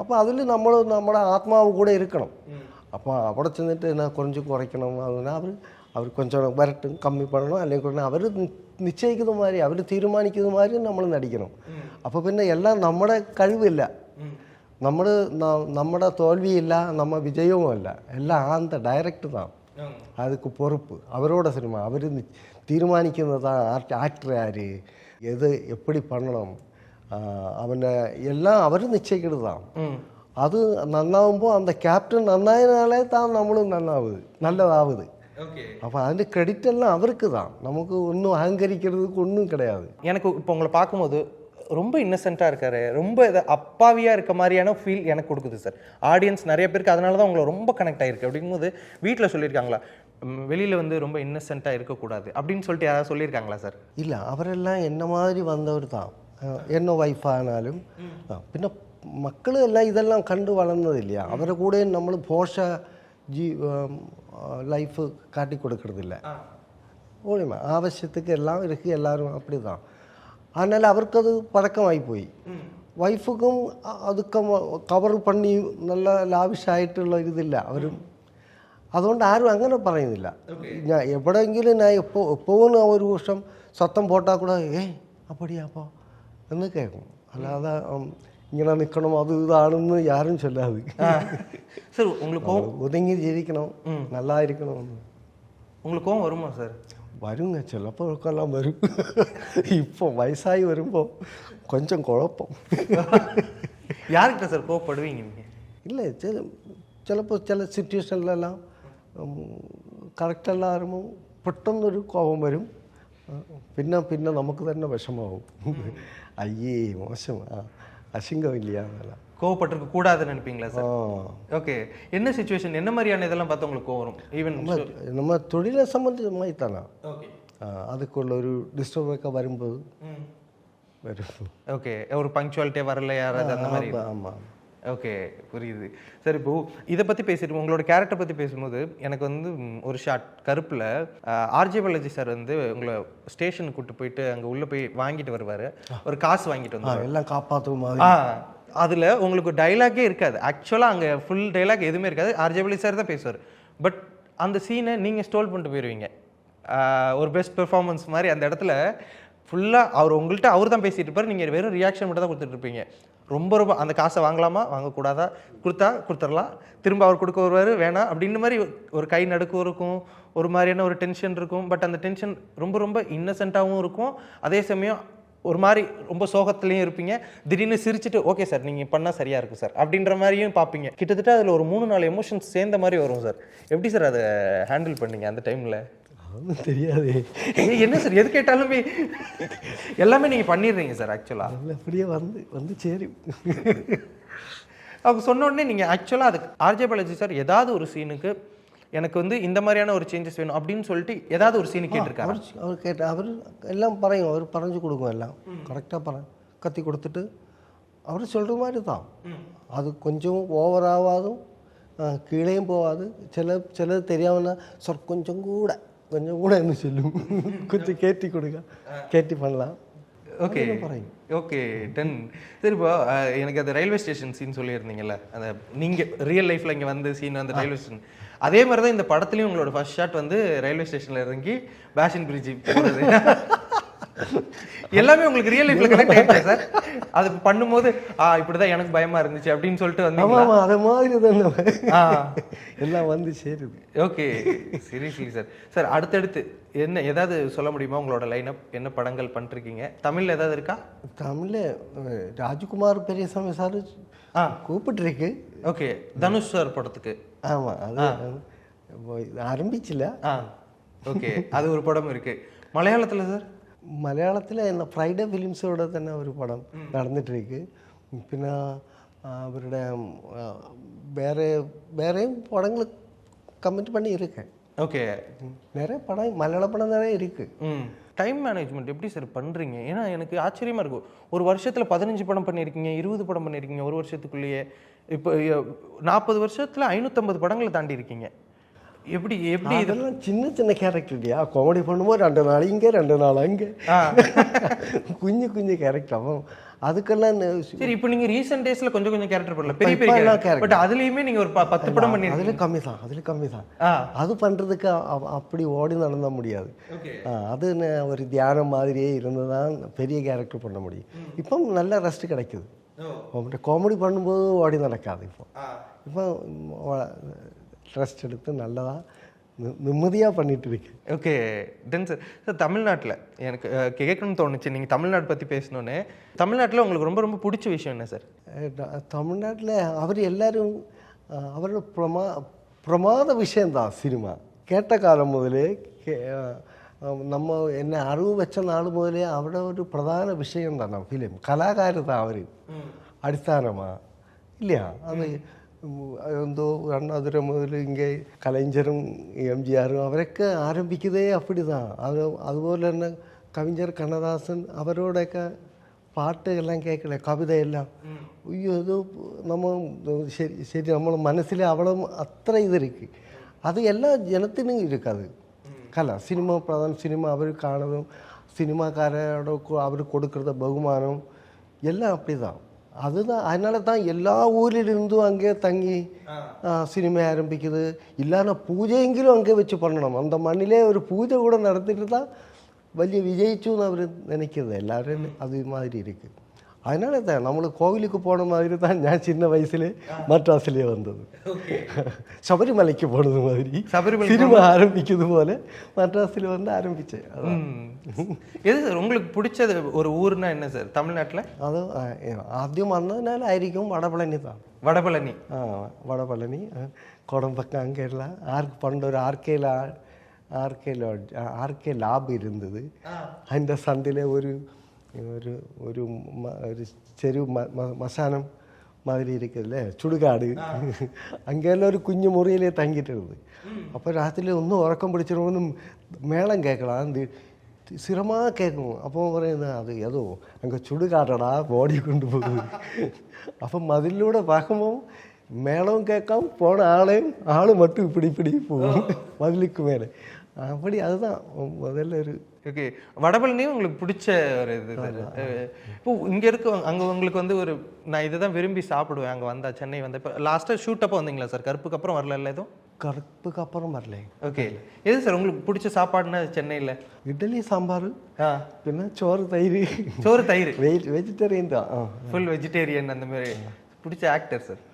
അപ്പോൾ അതിൽ നമ്മുടെ ആത്മാവ് കൂടെ ഇരിക്കണം. അപ്പോൾ അവിടെ ചെന്നിട്ട് എന്നാ കുറച്ച് കുറയ്ക്കണം, അതിനാ അവർ கொஞ்சம் வரட்டும் கம்மி பண்ணணும், അല്ലെങ്കിൽ അവർ നിശ്ചയിക്കുന്ന മാതിരി അവർ തീരുമാനിക്കുന്ന മാതിരി നമ്മൾ നടിക്കണം. അപ്പോൾ പിന്നെ എല്ലാം നമ്മുടെ കഴിവില്ല, നമ്മുടെ തോൽവിയില്ല, நம்ம விஜயமும் அல்ல, எல்லாம் அந்த டைரக்டர் தான் அதுக்கு பொறுப்பு. அவரோட சினிமா அவர் தீர்மானிக்கிறது தான். ஆக்டர் யார், எது எப்படி பண்ணணும், அவனை எல்லாம் அவர் நிச்சயிக்கிறது தான். அது நன்னாகுമ്പോൾ அந்த கேப்டன் நன்னாயினாலே தான் நம்மளும் நல்லதாகுது. அப்போ அந்த கிரெடிட் எல்லாம் அவருக்கு தான், நமக்கு ஒன்றும் அகங்கரிக்கிறதுக்கு ஒன்றும் கிடையாது. எனக்கு இப்போ உங்களை பார்க்கும்போது ரொம்ப இன்னசென்ட்டாக இருக்காரு, ரொம்ப அப்பாவியாக இருக்க மாதிரியான ஃபீல் எனக்கு கொடுக்குது சார். ஆடியன்ஸ் நிறைய பேருக்கு அதனால தான் உங்களை ரொம்ப கனெக்ட் ஆகிருக்கு. அப்படிங்கும்போது வீட்டில் சொல்லியிருக்காங்களா வெளியில் வந்து ரொம்ப இன்னசென்ட்டாக இருக்கக்கூடாது அப்படின்னு சொல்லிட்டு யாராவது சொல்லியிருக்காங்களா சார்? இல்லை, அவரெல்லாம் என்ன மாதிரி வந்தவர் தான். என்ன ஒய்ஃபானாலும் പിന്നെ മക്കളും എല്ലാം ഇതെല്ലാം കണ്ടു വളർന്നത് இல்லையா, അവരുടെ കൂടെ നമ്മൾ പോഷ லைஃபு காட்டி கொடுக்கறதில்ல. ஓடிமா ஆவசியத்துக்கு எல்லாம் இருக்குது, எல்லோரும் அப்படி தான். அதனால் அவருக்கு அது பழக்கமாகி போய் ஒய்ஃபுக்கும் அதுக்கு கவர் பண்ணி நல்லா லாவிஷ் ஆகிட்டுள்ள இது இல்லை. அவர் അതുകൊണ്ട് ആരും അങ്ങനെ പറയുന്നില്ല. ഞാൻ എവിടെയെങ്കിലും ഞാൻ എപ്പോഴും ഒരു വർഷം സത്തം പോട്ടാൽ കൂടെ അപ്പടിയാ അപ്പോൾ എന്ന് കേൾക്കും. അല്ലാതെ ഇങ്ങനെ നിൽക്കണം അത് ഇതാണെന്ന് யாரும் சொல்லாது. சார் உங்களுக்கு ஒதுங்கி ஜீவிக்கணும், நல்லா இருக்கணும். உங்களுக்கு கோவம் வருமா சார்? வருங்க, சிலப்போக்கெல்லாம் வரும். இப்போ வயசாகி வருമ്പോൾ கொஞ்சம் குழப்பம். யார்கிட்ட சார் கோவப்படுவீங்க நீங்கள்? இல்லை, ചിലപ്പോൾ ചില സിറ്റുവേഷനിലെല്ലാം കറക്റ്റെല്ലാം ആകുമ്പോൾ പെട്ടെന്നൊരു കോപം വരും. പിന്നെ നമുക്ക് തന്നെ വിഷമാവും. അയ്യേ മോശം, அசிங்கம் இல்லையா அதெல்லாம். கோவப்பட்டிருக்க கூடாதுன்னு நினைப்பீங்களா சார்? ஓகே. என்ன சிச்சுவேஷன், என்ன மாதிரியான இதெல்லாம் பார்த்து உங்களுக்கு கோவம் வரும்? ஈவன் நம்ம தொழிலை சம்மந்தமாகி தானே. அதுக்குள்ள ஒரு டிஸ்டர்பொക്കെ வரும்போது வரும். ஓகே. ஒரு பங்க்சுவாலிட்டியாக வரல யாராவது அந்த மாதிரி? ஆமாம். ஓகே, புரியுது சார். இப்போ இதை பற்றி பேசிட்டு உங்களோட கேரக்டர் பற்றி பேசும்போது எனக்கு வந்து ஒரு ஷார்ட் கருப்பில் ஆர்ஜே பாலாஜி சார் வந்து உங்களை ஸ்டேஷனுக்கு கூப்பிட்டு போயிட்டு அங்கே உள்ளே போய் வாங்கிட்டு வருவார், ஒரு காசு வாங்கிட்டு வந்து எல்லாம் காப்பாற்றும். அதில் உங்களுக்கு டைலாகே இருக்காது. ஆக்சுவலாக அங்கே ஃபுல் டைலாக் எதுவுமே இருக்காது, ஆர்ஜே பாலாஜி சார் தான் பேசுவார். பட் அந்த சீனை நீங்கள் ஸ்டோல் பண்ணிட்டு போயிடுவீங்க. ஒரு பெஸ்ட் பெர்ஃபார்மன்ஸ் மாதிரி அந்த இடத்துல ஃபுல்லாக உங்கள்கிட்ட அவர் தான் பேசிகிட்டு இருப்பார், நீங்கள் வெறும் ரியாக்ஷன் மட்டும் தான் கொடுத்துட்ருப்பீங்க. ரொம்ப அந்த காசை வாங்கலாமா வாங்கக்கூடாதா, கொடுத்துடலாம், திரும்ப அவர் கொடுக்க வருவார், வேணாம் அப்படின்ற மாதிரி ஒரு கை நடுக்கம் இருக்கும், ஒரு மாதிரியான ஒரு டென்ஷன் இருக்கும். பட் அந்த டென்ஷன் ரொம்ப ரொம்ப இன்னசென்ட்டாகவும் இருக்கும், அதே சமயம் ஒரு மாதிரி ரொம்ப சோகத்துலேயும் இருப்பீங்க. திடீர்னு சிரிச்சுட்டு ஓகே சார் நீங்கள் பண்ணால் சரியாக இருக்கும் சார் அப்படின்ற மாதிரியும் பார்ப்பீங்க. கிட்டத்தட்ட அதில் ஒரு 3-4 எமோஷன்ஸ் சேர்ந்த மாதிரி வரும் சார். எப்படி சார் அதை ஹேண்டில் பண்ணீங்க அந்த டைமில்? ஒன்றும் தெரியாது. என்ன சார் எது கேட்டாலுமே எல்லாமே நீங்கள் பண்ணிடுறீங்க சார். ஆக்சுவலாக அப்படியே வந்து சரி அவங்க சொன்ன உடனே நீங்கள் ஆக்சுவலாக அதுக்கு ஆர்ஜே பாலாஜி சார் ஏதாவது ஒரு சீனுக்கு எனக்கு வந்து இந்த மாதிரியான ஒரு சேஞ்சஸ் வேணும் அப்படின்னு சொல்லிட்டு ஏதாவது ஒரு சீனு கேட்டிருக்காரு? அவர் கேட்ட அவர் எல்லாம் பறையும், அவர் பறஞ்சு கொடுக்கும், எல்லாம் கரெக்டாக கத்தி கொடுத்துட்டு அவர் சொல்கிற மாதிரி தான். அது கொஞ்சம் ஓவராகாதும் கீழேயும் போகாது. சிலது தெரியாமன்னா சார் கொஞ்சம் கூட என்ன சொல்லும், கொஞ்சம் கேட்டி கொடுங்க, கேட்டி பண்ணலாம். Okay okay done. சரி, இப்போ எனக்கு அந்த ரயில்வே ஸ்டேஷன் சீன் சொல்லியிருந்தீங்கல்ல, அந்த நீங்கள் ரியல் லைஃப்பில் இங்கே வந்து சீன் அந்த ரயில்வே ஸ்டேஷன், அதே மாதிரி தான் இந்த படத்துலையும் உங்களோட ஃபர்ஸ்ட் ஷாட் வந்து ரயில்வே ஸ்டேஷனில் இறங்கி பேஷன் பிரிட்ஜ் போகிறது எல்லாமே உங்களுக்கு ரியல் லைஃப்ல கனெக்ட் ஆயிடுச்சா சார்? அது பண்ணும்போது இப்படிதான் எனக்கு பயமா இருந்துச்சு அப்படின்னு சொல்லிட்டு வந்தீங்களா? அது மாதிரி தான் எல்லாம் வந்து சேருது. Okay, seriously sir. சார் அடுத்தடுத்து என்ன ஏதாவது சொல்ல முடியுமா? உங்களோட லைனப் என்ன படங்கள் பண்ணிருக்கீங்க? தமிழ்ல ஏதாவது இருக்கா? தமிழ்ல ராஜ்குமார் பெரியசாமி சார் கூப்பிட்டுருக்கு. ஓகே, தனுஷ் சார் படத்துக்கு. ஆமா, அது ஆரம்பிச்சில. ஓகே, அது ஒரு படம் இருக்கு. மலையாளத்துல சார்? മലയാളത്തിൽ ഫ്രൈഡേ ഫിലിംസോടെ തന്നെ ഒരു പടം നടന്നിട്ടിരിക്ക്. പിന്നെ അവരുടെ വേറെയും പടങ്ങൾ കമ്മിറ്റ് பண்ணி இருக்கேன். ஓகே, நிறைய படம் மலையாள படம் நிறைய இருக்கு. டைம் மேனேஜ்மெண்ட் எப்படி சார் பண்ணுறீங்க? ஏன்னா எனக்கு ஆச்சரியமாக இருக்கும். ஒரு வருஷத்தில் 15 படம் பண்ணியிருக்கீங்க, 20 படம் பண்ணியிருக்கீங்க ஒரு வருஷத்துக்குள்ளேயே. இப்போ 40 வருஷத்தில் 550 படங்களை தாண்டி இருக்கீங்க. எப்படி இதெல்லாம் சின்ன சின்ன கேரக்டர் இல்லையா? காமெடி பண்ணும்போது 2 நாள் இங்கே 2 நாள் அங்கே, குஞ்சு கேரக்டர் ஆகும். அதுக்கெல்லாம் சரி. இப்போ நீங்கள் ரீசெண்ட் டேஸில் கொஞ்சம் கேரக்டர் பண்ணல, பெரிய கேரக்டர். பட் அதுலேயுமே நீங்கள் ஒரு 10 படம் பண்ணி அதில் கம்மி தான். அது பண்ணுறதுக்கு அப்படி ஓடி நடந்த முடியாது. அது ஒரு தியானம் மாதிரியே இருந்து தான் பெரிய கேரக்டர் பண்ண முடியும். இப்போ நல்ல ரெஸ்ட் கிடைக்குது. காமெடி பண்ணும்போது ஓடி நடக்காது. இப்போ ரெஸ்ட் எடுத்து நல்லதாக நிம்மதியாக பண்ணிட்டு இருக்கு. Okay then sir. சார் தமிழ்நாட்டில் எனக்கு கேட்கணும்னு தோணுச்சு, நீங்கள் தமிழ்நாட்டை பற்றி பேசணுன்னு. தமிழ்நாட்டில் உங்களுக்கு ரொம்ப ரொம்ப பிடிச்ச விஷயம் என்ன சார்? தமிழ்நாட்டில் அவர் எல்லாரும் அவரோட பிரமாத விஷயந்தான் சினிமா. கேட்ட காலம் முதலே நம்ம என்ன അറിവ് വെച്ച നാൾ മുതലേ അവിടെ ഒരു പ്രധാന വിഷയം തന്നെ ഫിലിം. കലാകാരത അവർ അടിസ്ഥാനമാണ് இல்லையா? அது എന്തോ അണ്ണാതുര മുതൽ ഇங்கே കലൈஞரும் எம்ஜிஆரும் അവരൊക്കെ ആരംഭിക്കുന്നതേ அப்படிதான். അതുപോലെ തന്നെ കവിஞർ കണ്ണദാസൻ അവരോടൊക്കെ പാട്ട് എല്ലാം കേൾക്കണേ, കവിതയെല്ലാം. അയ്യോ ഇത് നമ്മൾ ശരി നമ്മൾ മനസ്സിൽ അവളും അത്ര ഇതിരിക്കും. അത് എല്ലാ ജനത്തിനും ഇരിക്കത് കല. സിനിമ പ്രധാന സിനിമ അവർ കാണുന്നതും സിനിമാക്കാരോട് അവർ കൊടുക്കുന്ന ബഹുമാനവും എല്ലാം அப்படிதான். அதுதான், அதனால தான் எல்லா ஊரிலிருந்தும் அங்கே தங்கி சினிமா ஆரம்பிக்குது. இல்லைன்னா பூஜையெங்கிலும் அங்கே வச்சு பண்ணணும். அந்த மண்ணிலே ஒரு பூஜை கூட நடத்திட்டு தான் വലിയ விஜயிச்சுன்னு அவர் நினைக்கிறது. எல்லாரும் அது மாதிரி இருக்குது. அதனால தான் நம்மளுக்கு கோவிலுக்கு போன மாதிரி தான் நான் சின்ன வயசுல மட்ராஸ்லேயே வந்தது. சபரிமலைக்கு போனது மாதிரி சினிமா ஆரம்பிக்கிறது போல மட்ராஸில் வந்து ஆரம்பித்தேன். எது சார் உங்களுக்கு பிடிச்சது ஒரு ஊர்னா என்ன சார் தமிழ்நாட்டில்? அதுவும் ஆദ്യം வந்ததுனால ஆയിരിക്കും வடபழனி தான். வடபழனி. வடபழனி கோடம்பக்கம் அங்கே எல்லாம் பண்டொரு ஆர்கே ലാബ് இருந்தது. അതിൻ്റെ സന്ധിലെ ഒരു ചെറു മശാനം மாதிரி இருக்குதுல்ல, சுடுகாடு. அங்கெல்லாம் ஒரு குஞ்சு முறையிலே தங்கிட்டு இருந்தது. அப்போ ராத்திரியில் ஒன்றும் உறக்கம் பிடிச்சிருவோன்னு மேளம் கேட்கலாம், அந்த சிரமாக கேட்கும். அப்போ പറയുന്നത് அது ஏதோ அங்கே சுடுகாட்டடா ஓடி கொண்டு போகுது. அப்போ மதிலூടെ பார்க்கும்போது மேளம் கேட்காம போன ஆள் மட்டும் இப்படி போகும் மதிலுக்கு மேலே. அப்படி அதுதான் முதல்ல ஒரு. ஓகே, வடபழனியும் உங்களுக்கு பிடிச்ச ஒரு இது சார். இப்போ இங்கே இருக்க அங்கே உங்களுக்கு வந்து ஒரு நான் இதை தான் விரும்பி சாப்பிடுவேன் அங்கே வந்தால், சென்னை வந்து இப்போ லாஸ்ட்டாக ஷூட் அப்போ வந்தீங்களா சார்? கருப்புக்கு அப்புறம் வரல எதுவும்? கருப்புக்கு அப்புறம் வரல. ஓகே, எது சார் உங்களுக்கு பிடிச்ச சாப்பாடுனா சென்னையில்? இட்லி சாம்பார், பின்ன சோறு தயிர். வெஜிடேரியன் தான், ஃபுல் வெஜிடேரியன். அந்த மாதிரி பிடிச்ச ஆக்டர் சார்?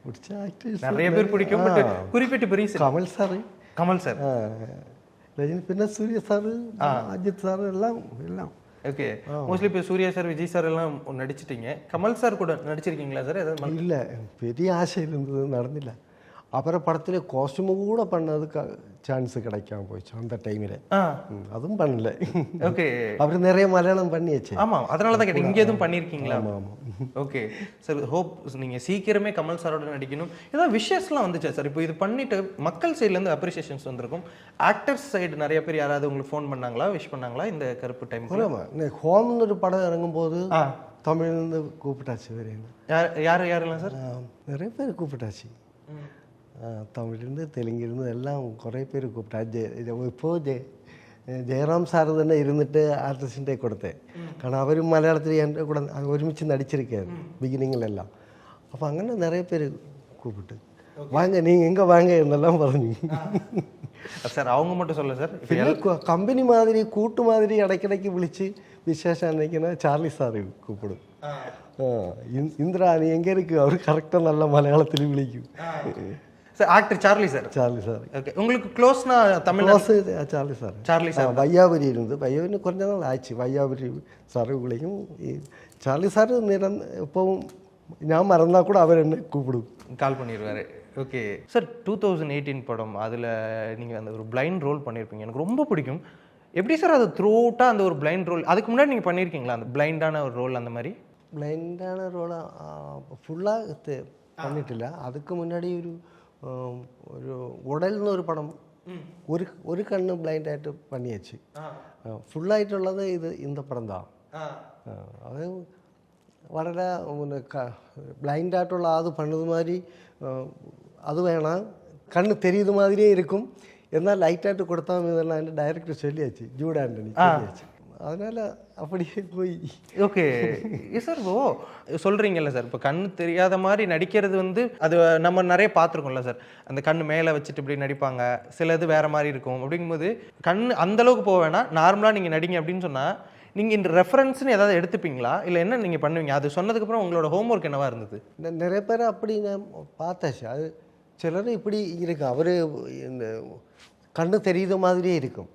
பிடிச்ச ஆக்டர் நிறைய பேர் பிடிக்கும், பட் குறிப்பிட்டு பெரிய கமல் சார், ரஜினி, பின்ன சூர்யா சார், அஜித் சார் எல்லாம். ஓகே, மோஸ்ட்லி இப்போ சூர்யா சார், விஜய் சார் எல்லாம் நடிச்சிட்டீங்க. கமல் சார் கூட நடிச்சிருக்கீங்களா சார்? எதாவது இல்லை, பெரிய ஆசை இருந்தது, நடந்தில்ல. அப்புறம் படத்துல காஸ்டியூமு கூட பண்ணதுக்கு சான்ஸ் கிடைக்காம போயிடுச்சு அந்த டைமில். அதுவும் பண்ணல. ஓகே, அப்புறம் நிறைய மலையாளம் பண்ணியாச்சு. ஆமாம், அதனால தான் கேட்டேன், இங்கே எதுவும் பண்ணியிருக்கீங்களா? ஆமாம். ஓகே சார், ஹோப் நீங்கள் சீக்கிரமே கமல் சாரோட நடிக்கணும். ஏதாவது விஷயஸ்லாம் வந்துச்சா சார்? இப்போ இது பண்ணிட்டு மக்கள் சைட்லேருந்து அப்ரிசியேஷன்ஸ் வந்திருக்கும். ஆக்டர்ஸ் சைடு நிறைய பேர் யாராவது உங்களுக்கு ஃபோன் பண்ணாங்களா, விஷ் பண்ணாங்களா இந்த கருப்பு டைம்? ஹோம்னு ஒரு படம் இறங்கும்போது தமிழ்லேருந்து கூப்பிட்டாச்சு. யாரெல்லாம் சார்? நிறைய பேர் கூப்பிட்டாச்சு. தமிழ்லேருந்து தெலுங்கிலிருந்து எல்லாம் കുറേ പേര് കൂപ്പിട്ടാ. ഇപ്പോൾ ജയറാം സാറ് തന്നെ ഇരുന്നിട്ട് ആർട്ടിസ്റ്റിൻ്റെ കൊടുത്തേ. കാരണം അവരും മലയാളത്തിൽ എൻ്റെ കൂടെ ഒരുമിച്ച് നടിച്ചിരിക്കുകയായിരുന്നു ബിഗിനിങ്ങിലെല്ലാം. അപ്പോൾ അങ്ങനെ நிறைய பேர் கூப்பிட்டு வாங்க நீங்கள் எங்கே வாங்க എന്നெல்லாம் പറഞ്ഞു. சார் அவங்க மட்டும் சொல்ல சார், പിന്നെ കമ്പനി മാതിരി കൂട്ട് മാതിരി ഇടയ്ക്കിടയ്ക്ക് വിളിച്ച് വിശേഷം അന്വേഷിക്കുന്ന ചാർലി സാറ് കൂപ്പിടും. இந்திரா நீ எங்கே இருக்கு, அவர் கரெக்டாக நல்ல மலையாளத்தில் விളിக்கும். Sir actor Charlie sir. Okay, உங்களுக்கு க்ளோஸ்னா தமிழ்? சார்லி சார் வையாபுரி இருந்து, வையாபுரி கொஞ்ச நாள் ஆச்சு. வையாபுரி சார் விളിக்கும். சார்லி சார் இப்போவும் நான் மறந்தா கூட அவர் என்ன கூப்பிடும், கால் பண்ணிடுவார். ஓகே சார், 2018 படம், அதில் நீங்கள் அந்த ஒரு பிளைண்ட் ரோல் பண்ணியிருப்பீங்க, எனக்கு ரொம்ப பிடிக்கும். எப்படி சார் அது த்ரூ அவுட்டாக அந்த ஒரு பிளைண்ட் ரோல், அதுக்கு முன்னாடி நீங்கள் பண்ணியிருக்கீங்களா அந்த பிளைண்டான ஒரு ரோல்? அந்த மாதிரி பிளைண்டான ரோலாக ஃபுல்லாக பண்ணிட்டிല്ല. அதுக்கு முன்னாடி ഒരു ഉടൽന്ന് ഒരു പടം ഒരു കണ്ണ് ബ്ലൈൻഡായിട്ട് പണിയച്ച്. ഫുള്ളായിട്ടുള്ളത് இந்த படம் தான். அது വളരെ ബ്ലൈൻഡായിട്ടുള്ള അത് പണിത് மாதிரி அது வேணாம், கண்ணு தெரியுது மாதிரியே இருக்கும், എന്നാൽ லைட்டாയിട്ട് கொடுத்தால் இதெல்லாம் എൻ്റെ டைரக்டர் சொல்லியாச்சு, ஜூட் ஆண்டனி சொல்லியாச்சு. அதனால் அப்படியே போய். ஓகே சார், ஓ சொல்கிறீங்கல்ல சார், இப்போ கண் தெரியாத மாதிரி நடிக்கிறது வந்து அது நம்ம நிறைய பார்த்துருக்கோம்ல சார். அந்த கண் மேலே வச்சுட்டு இப்படி நடிப்பாங்க, சிலது வேறு மாதிரி இருக்கும். அப்படிங்கும்போது கண் அந்தளவுக்கு போக வேணாம், நார்மலாக நீங்கள் நடிங்க அப்படின்னு சொன்னால் நீங்கள் இந்த ரெஃபரன்ஸ்னு ஏதாவது எடுத்துப்பீங்களா, இல்லை என்ன நீங்கள் பண்ணுவீங்க? அது சொன்னதுக்கப்புறம் உங்களோட ஹோம்ஒர்க் என்னவா இருந்தது? நிறைய பேர் அப்படி நான் பார்த்தாச்சு. அது சிலர் இப்படி இருக்கு, அவர் இந்த கண்ணு தெரியுத மாதிரியே இருக்கும்,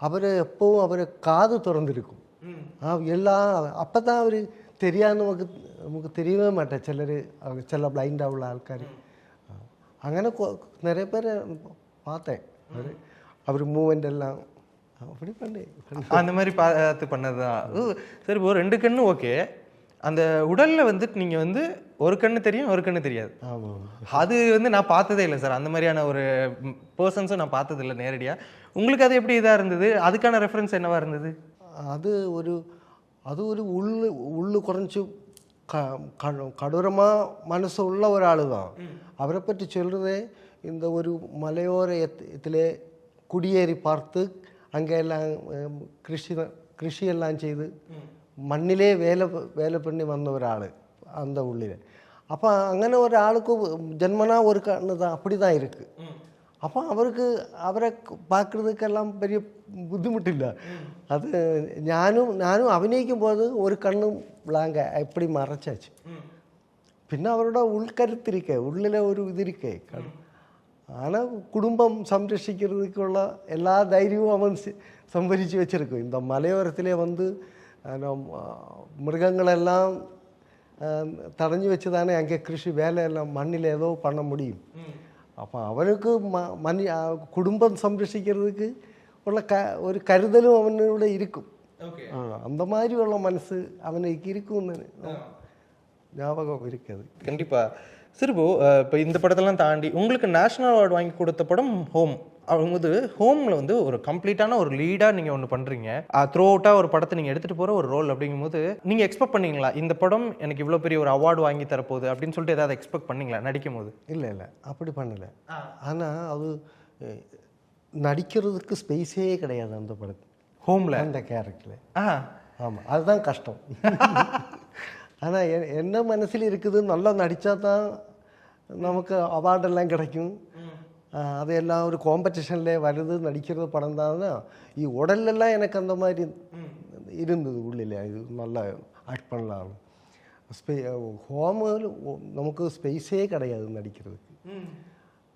அவர் எப்பவும் அவர் காது திறந்துருக்கும் எல்லாம். அப்போ தான் அவர் தெரியாது, நமக்கு தெரியவே மாட்டேன். சில பிளைண்டாக உள்ள ஆட்கார் അങ്ങനെ நிறைய பேர் பார்த்தேன். அவர் மூமெண்ட் எல்லாம் அப்படி பண்ணி அந்த மாதிரி பார்த்து பண்ணது தான். சரி, இப்போ 2 கண்ணு ஓகே, அந்த உடலில் வந்துட்டு நீங்கள் வந்து ஒரு கண்ணு தெரியும், ஒரு கண்ணு தெரியாது. அது வந்து நான் பார்த்ததே இல்லை சார், அந்த மாதிரியான ஒரு பர்சன்ஸும் நான் பார்த்ததில்லை நேரடியாக. உங்களுக்கு அது எப்படி இதாக இருந்தது? அதுக்கான ரெஃபரன்ஸ் என்னவா இருந்தது? அது ஒரு உள்ளு குறைஞ்சி கடூரமாக மனசு உள்ள ஒரு ஆள் தான். அவரை பற்றி சொல்கிறதே இந்த ஒரு மலையோரத்திலே குடியேறி பார்த்து அங்கே எல்லாம் கிருஷியெல்லாம் செய்து மண்ணிலே வேலை பண்ணி வந்த ஒரு ஆள். அந்த உள்ளில். அப்போ അങ്ങനെ ഒരാൾക്ക് ஜென்மனா ஒரு கண்ணு தான் அப்படி தான் இருக்குது. அப்போ அவரை பார்க்குறதுக்கெல்லாம் பெரிய புத்திமுட்டில்லை. அது ഞാനും അഭിനയിക്കുമ്പോൾ ഒരു കണ്ണും ബ്ലാങ്ക് எப்படி മറച്ചാச்சு. പിന്നെ അവരുടെ ഉൾക്കരുത്തിരിക്കേ, ഉള്ളിലെ ഒരു ഇതിരിക്കേ. ஆனால் குடும்பம் சம்ரட்சிக்கிறதுக்குள்ள எல்லா தைரியமும் அவன் சம்பரித்து வச்சுருக்கும். இந்த மலையோரத்திலே வந்து மிருகங்களெல்லாம் தடைஞ்சு வச்சு தானே அங்கே கிருஷி வேலையெல்லாம் மண்ணில் ஏதோ பண்ண முடியும். அப்போ அவனுக்கு குடும்பம் சம்ரட்சிக்கிறதுக்கு உள்ள ஒரு கருதலும் அவனோட இருக்கும். அந்த மாதிரி உள்ள மனசு அவனுக்கு இருக்கும்னு ஞாபகம் இருக்குது. கண்டிப்பாக சார். இப்போ இந்த படத்தெல்லாம் தாண்டி உங்களுக்கு நேஷ்னல் அவார்டு வாங்கி கொடுத்த படம் ஹோம். அவங்க ஹோமில் வந்து ஒரு கம்ப்ளீட்டான ஒரு லீடாக நீங்கள் ஒன்று பண்ணுறீங்க. த்ரூ அவுட்டாக ஒரு படத்தை நீங்கள் எடுத்துகிட்டு போகிற ஒரு ரோல் அப்படிங்கும்போது நீங்கள் எக்ஸ்பெக்ட் பண்ணீங்களா இந்த படம் எனக்கு இவ்வளோ பெரிய ஒரு அவார்டு வாங்கி தரப்போகுது அப்படின்னு சொல்லிட்டு ஏதாவது எக்ஸ்பெக்ட் பண்ணீங்களா நடிக்கும் போது? இல்லை அப்படி பண்ணலை. ஆனால் அது நடிக்கிறதுக்கு ஸ்பேஸே கிடையாது அந்த படத்து ஹோமில் அந்த கேரக்டரில். ஆமாம், அதுதான் கஷ்டம். ஆனால் என்ன மனசில் இருக்குது, நல்லா நடித்தா தான் நமக்கு அவார்டெல்லாம் கிடைக்கும். அதையெல்லாம் ஒரு காம்படிஷனில் வருது நடிக்கிறது படம் தான். உடலெல்லாம் எனக்கு அந்த மாதிரி இருந்தது உள்ளில், இது நல்லா ஆக்ட் பண்ணலாம். ஹோமில் நமக்கு ஸ்பேஸே கிடையாது நடிக்கிறதுக்கு.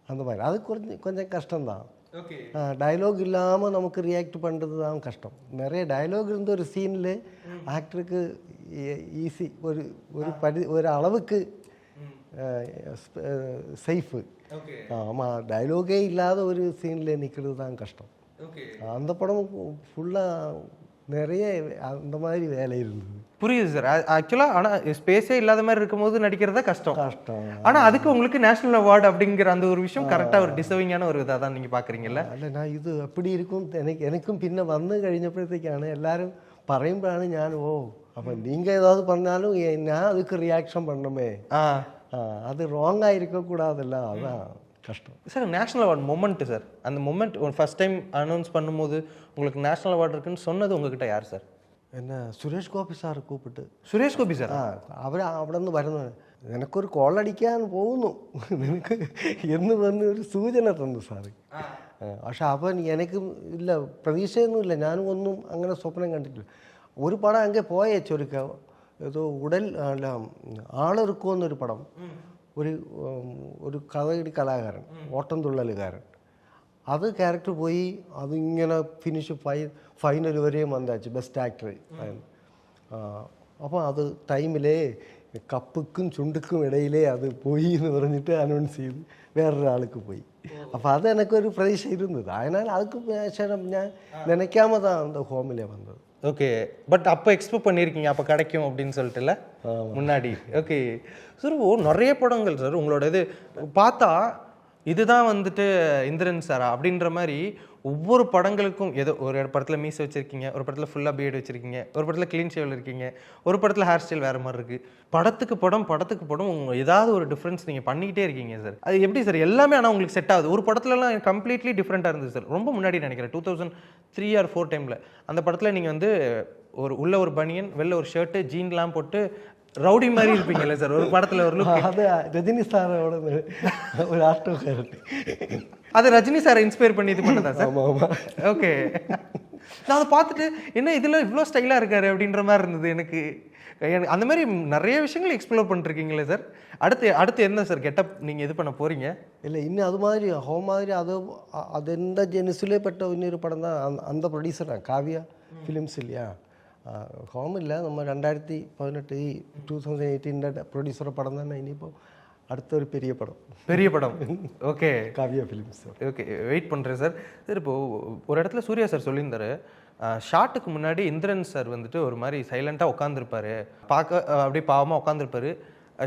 அந்த மாதிரி அது கொஞ்சம் கஷ்டம்தான். டயலாக் இல்லாமல் நமக்கு ரியாக்ட் பண்ணுறது தான் கஷ்டம். நிறைய டயலாக் இருந்த ஒரு சீனில் ஆக்டருக்கு ஈஸி, ஒரு அளவுக்கு சேஃபு. ஆமாம், டயலாகே இல்லாத ஒரு சீனில் நிற்கிறது தான் கஷ்டம். அந்த படம் ஃபுல்லாக நிறைய அந்த மாதிரி வேலை இருந்தது. புரியுது சார். ஆக்சுவலாக ஆனால் ஸ்பேஸே இல்லாத மாதிரி இருக்கும்போது நடிக்கிறதா கஷ்டம். ஆனால் அதுக்கு உங்களுக்கு நேஷனல் அவார்டு அப்படிங்கிற அந்த ஒரு விஷயம் கரெக்டாக ஒரு டிசர்விங்கான ஒரு இதாக தான் நீங்கள் பார்க்குறீங்கல்ல? അല്ല, ഞാൻ ഇത് அப்படி இருக்கும் எனக்கும் பின்ன வந்து കഴിഞ്ഞപ്പോഴത്തേക്കാണ് எல்லாரும் പറയുമ്പോഴാണ് ഞാൻ അപ്പം நீங்கள் ஏதாவது பண்ணாலும் நான் அதுக்கு ரியாக்ஷன் பண்ணணுமே, அது ராங்காக இருக்கக்கூடாதுல்ல, அதுதான் கஷ்டம். Sir national award moment sir, அந்த மொமெண்ட் ஃபர்ஸ்ட் டைம் அனௌன்ஸ் பண்ணும்போது உங்களுக்கு நேஷனல் அவார்டு இருக்குன்னு சொன்னது உங்ககிட்ட யார் சார்? என்ன, സുരേഷ് ഗോപി സാർ കൂപ്പിട്ട്. സുരേഷ് ഗോപി സാർ? അവിടെ നിന്ന് വരുന്നു, നിനക്കൊരു കോളടിക്കാൻ പോകുന്നു നിനക്ക് എന്ന് വന്ന് ഒരു സൂചന തന്നു സാറ്. പക്ഷെ അവൻ എനിക്ക് ഇല്ല, പ്രതീക്ഷയൊന്നുമില്ല, ഞാനും ഒന്നും അങ്ങനെ സ്വപ്നം കണ്ടിട്ടില്ല. ഒരു പടം അങ്ങേ പോയേച്ചൊരുക്ക, ഏതോ അല്ല ആളെറുക്കുമെന്നൊരു പടം, ഒരു കഥകളി കലാകാരൻ, ഓട്ടം തുള്ളലുകാരൻ, അത് ക്യാരക്ടർ പോയി, അതിങ്ങനെ ഫിനിഷ് ഫൈനൽ വരെയും വന്നാச்சு பெஸ்ட் ஆக்டர். അപ്പോൾ അത് ടൈമിലെ കപ്പുക്കും ചുണ്ടുക്കും ഇടയിലേ അത് പോയി എന്ന് പറഞ്ഞിട്ട് അനൗൺസ് ചെയ്ത് വേറൊരാൾക്ക് പോയി. അപ്പോൾ അത് എനിക്കൊരു പ്രതീക്ഷ ഇരുന്നത്. അതിനാൽ அதுக்கு ശേഷം ഞാൻ நினைக்காம தான் அந்த ஹோமிலே வந்தது. ஓகே, பட் அப்போ எக்ஸ்பெக்ட் பண்ணியிருக்கீங்க அப்போ கிடைக்கும் அப்படின்னு சொல்லிட்டுல முன்னாடி? ஓகே சார், நிறைய படங்கள் சார் உங்களோட இது பார்த்தா இதுதான் வந்துட்டு இந்திரன் சாரா அப்படின்ற மாதிரி ஒவ்வொரு படங்களுக்கும் ஏதோ ஒரு படத்தில் மீஸ் வச்சுருக்கீங்க, ஒரு படத்தில் ஃபுல்லாக பிஎட் வச்சுருக்கீங்க, ஒரு படத்தில் க்ளீன் ஷேவில் இருக்கீங்க, ஒரு படத்தில் ஹேர் ஸ்டைல் வேறு மாதிரி இருக்குது. படத்துக்கு படம் உங்கள் ஏதாவது ஒரு டிஃப்ரென்ஸ் நீங்கள் பண்ணிக்கிட்டே இருக்கீங்க சார். அது எப்படி சார் எல்லாமே ஆனால் உங்களுக்கு செட் ஆகுது? ஒரு படத்துலலாம் கம்ப்ளீட்லி டிஃப்ரெண்ட்டாக இருந்தது சார், ரொம்ப முன்னாடி நினைக்கிறேன் 2003 or 2004 டைமில். அந்த படத்தில் நீங்கள் வந்து உள்ள ஒரு பனியன், வெளில ஒரு ஷர்ட்டு, ஜீன்லாம் போட்டு ரவுடி மாதிரி இருப்பீங்கல்ல சார் ஒரு படத்தில் ஒரு லுக். அது ரஜினி சாரோட ஒரு ஆட்டோ கேரக்டர். அது ரஜினி சாரை இன்ஸ்பயர் பண்ணி இது பண்ணதா சார்? ஆமாம். ஓகே, நான் அதை பார்த்துட்டு என்ன இதில் இவ்வளோ ஸ்டைலாக இருக்காரு அப்படின்ற மாதிரி இருந்தது எனக்கு. அந்த மாதிரி நிறைய விஷயங்கள் எக்ஸ்ப்ளோர் பண்ணிருக்கீங்களே சார். அடுத்து என்ன சார் கெட்டப் நீங்கள் இது பண்ண போகிறீங்க? இல்லை, இன்னும் அது மாதிரி ஹோம் மாதிரி அது எந்த ஜெனிஸிலே பட்ட இன்னொரு படம் தான். அந்த ப்ரொடியூசராக காவியா ஃபிலிம்ஸ் இல்லையா, ஹோம் இல்லை, நம்ம 2018 2018 ப்ரொடியூசர் படம் தானே. இனிப்போ அடுத்த ஒரு பெரிய படம். Okay, Kavya films. Okay, wait பண்ணுறேன் சார். சார் இப்போது ஒரு இடத்துல சூர்யா சார் சொல்லியிருந்தாரு, ஷாட்டுக்கு முன்னாடி இந்திரன் சார் வந்துட்டு ஒரு மாதிரி சைலண்ட்டாக உட்காந்துருப்பாரு, பார்க்க அப்படியே பாவமாக உட்காந்துருப்பாரு.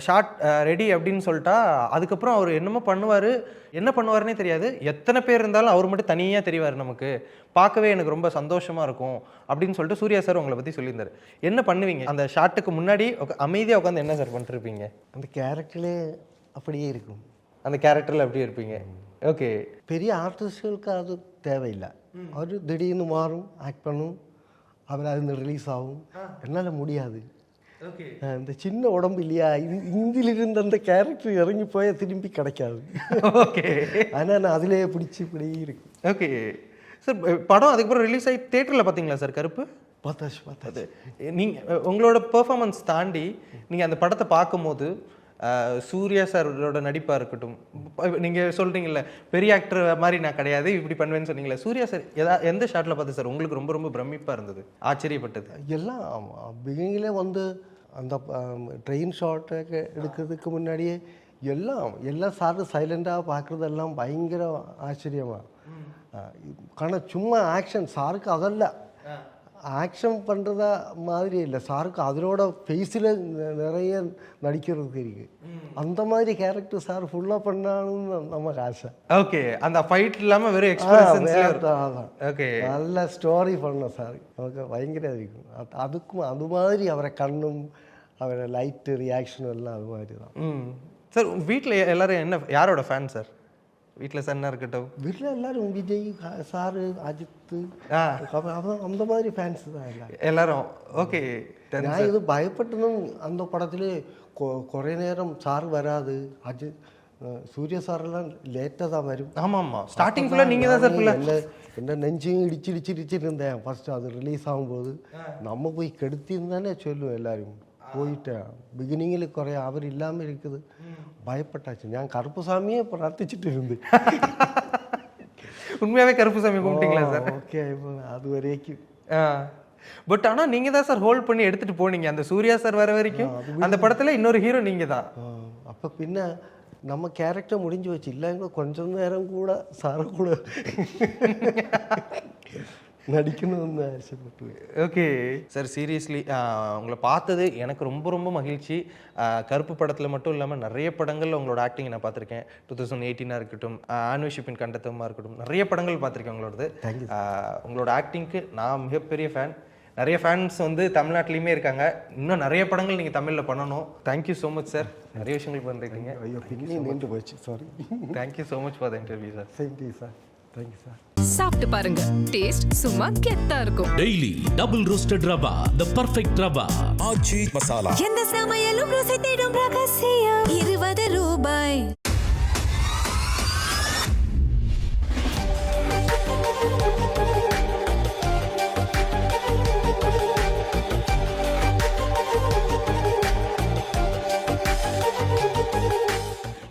ஷார்ட் ரெடி அப்படின்னு சொல்லிட்டா அதுக்கப்புறம் அவர் என்ன பண்ணுவாருன்னே தெரியாது. எத்தனை பேர் இருந்தாலும் அவர் மட்டும் தனியாக தெரிவார், நமக்கு பார்க்கவே எனக்கு ரொம்ப சந்தோஷமாக இருக்கும் அப்படின்னு சொல்லிட்டு சூர்யா சார் உங்களை பற்றி சொல்லியிருந்தார். என்ன பண்ணுவீங்க அந்த ஷாட்டுக்கு முன்னாடி? அமைதியாக உட்காந்து என்ன சார் பண்ணிருப்பீங்க? அந்த கேரக்டர்லே அப்படியே இருக்கும். அந்த கேரக்டரில் அப்படியே இருப்பீங்க. ஓகே, பெரிய ஆர்டிஸ்டுகளுக்கு அது தேவையில்லை. அவர் திடீர்னு மாறும், ஆக்ட் பண்ணும், அவர் அது ரிலீஸ் ஆகும். என்னால் முடியாது. ஓகே இந்த சின்ன உடம்பு இல்லையா இந்தியில் இருந்த அந்த கேரக்டர் இறங்கி போய் திரும்பி கிடைக்காது. ஓகே ஆனால் நான் அதிலேயே பிடிச்சி இப்படி இருக்கு. ஓகே சார், படம் அதுக்கப்புறம் ரிலீஸ் ஆகி தேட்டரில் பார்த்தீங்களா சார் கருப்பு? பார்த்தாச்சு. நீங்கள் உங்களோட பெர்ஃபார்மன்ஸ் தாண்டி நீங்கள் அந்த படத்தை பார்க்கும்போது சூர்யா சாரோட நடிப்பாக இருக்கட்டும், நீங்கள் சொல்கிறீங்கல்ல பெரிய ஆக்டர் மாதிரி நான் கிடையாது இப்படி பண்ணுவேன்னு சொன்னீங்களே, சூர்யா சார் எந்த ஷாட்டில் பார்த்து சார் உங்களுக்கு ரொம்ப ரொம்ப பிரமிப்பாக இருந்தது, ஆச்சரியப்பட்டது? எல்லாம் பிகினிங்கிலே வந்து அந்த ட்ரெயின் ஷாட்டை எடுக்கிறதுக்கு முன்னாடியே எல்லாம் சார் சைலண்டாக பார்க்குறதெல்லாம் பயங்கர ஆச்சரியமாக. ஆனால் சும்மா ஆக்ஷன் சாருக்கு அதெல்லாம் ஆக்ஷன் பண்ணுறதா மாதிரி இல்லை, சாருக்கு அதனோட ஃபேஸில் நிறைய நடிக்கிறதுக்கு இருக்கு. அந்த மாதிரி கேரக்டர் சார் ஃபுல்லாக பண்ணாலும்னு நமக்கு ஆசை. ஓகே, அந்த ஃபைட் இல்லாமல் வெறும் எக்ஸ்பிரஷன்ஸ். ஓகே, நல்ல ஸ்டோரி பண்ண சார் நமக்கு பயங்கர இருக்கும். அதுக்கும் அது மாதிரி அவரை கண்ணும் அவரை லைட்டு ரியாக்ஷனும் எல்லாம் அது மாதிரி தான். சார் வீட்டில் எல்லாரும் என்ன யாரோட ஃபேன் சார்? வீட்டில் சன்னா இருக்கட்டும், வீட்டில் எல்லாரும் விஜய் சாரு அஜித்து அந்த மாதிரி ஃபேன்ஸ் தான் எல்லாரும். ஓகே, நான் இது பயப்பட்டதும் அந்த படத்திலே குறை நேரம் சார் வராது, சூர்யா சாரெல்லாம் லேட்டாக தான் வரும். ஆமாம், ஸ்டார்டிங் ஃபுல்லாக நீங்கள் தான் சார் என்ன நெஞ்சையும் இடிச்சிட்டு இருந்தேன் ஃபர்ஸ்ட் அது ரிலீஸ் ஆகும்போது. நம்ம போய் கெடுத்திருந்தானே சொல்லுவேன் எல்லாரும், போயிட்டேன் பிகினிங்கில் குறைய அவர் இல்லாமல் இருக்குது பயப்பட்டாச்சு. நான் கருப்புசாமியே பிரார்த்திச்சுட்டு இருந்தேன். உண்மையாகவே கருப்புசாமி கும்பிட்டீங்களா சார்? ஓகே, அது வரைக்கும். பட் ஆனால் நீங்கள் தான் சார் ஹோல்ட் பண்ணி எடுத்துகிட்டு போனீங்க அந்த சூர்யா சார் வர வரைக்கும். அந்த படத்தில் இன்னொரு ஹீரோ நீங்கள் தான். அப்போ பின்ன நம்ம கேரக்டர் முடிஞ்சு வச்சு இல்லைங்க கொஞ்சம் நேரம் கூட சாரை கூட நடிக்கணும்னு ஆசைப்பட்டு. ஓகே சார், சீரியஸ்லி உங்களை பார்த்தது எனக்கு ரொம்ப ரொம்ப மகிழ்ச்சி. கருப்பு படத்தில் மட்டும் இல்லாமல் நிறைய படங்களில் உங்களோட ஆக்டிங் நான் பார்த்துருக்கேன். 2018 இருக்கட்டும், ஆன்வஷிப்பின் கண்டத்தமாக இருக்கட்டும், நிறைய படங்கள் பார்த்துருக்கேன் உங்களோடது. உங்களோட ஆக்டிங்க்கு நான் மிகப்பெரிய ஃபேன். நிறைய ஃபேன்ஸ் வந்து தமிழ்நாட்டிலையுமே இருக்காங்க. இன்னும் நிறைய படங்கள் நீங்கள் தமிழில் பண்ணணும். தேங்க்யூ ஸோ மச் சார், நிறைய விஷயங்கள் பண்ணுறீங்க. ஐயோ நின்று போச்சு, sorry. Thank you so much for the interview sir. Thank you sir. Thank you sir. சாப்பிட்டு பாருங்க, டேஸ்ட் சும்மா கெத்தா இருக்கும். Daily double roasted rava, the perfect rava. Aachi masala. எந்த சமையலும் ருசி தேடும் ரகசியம் 20 ரூபாய்.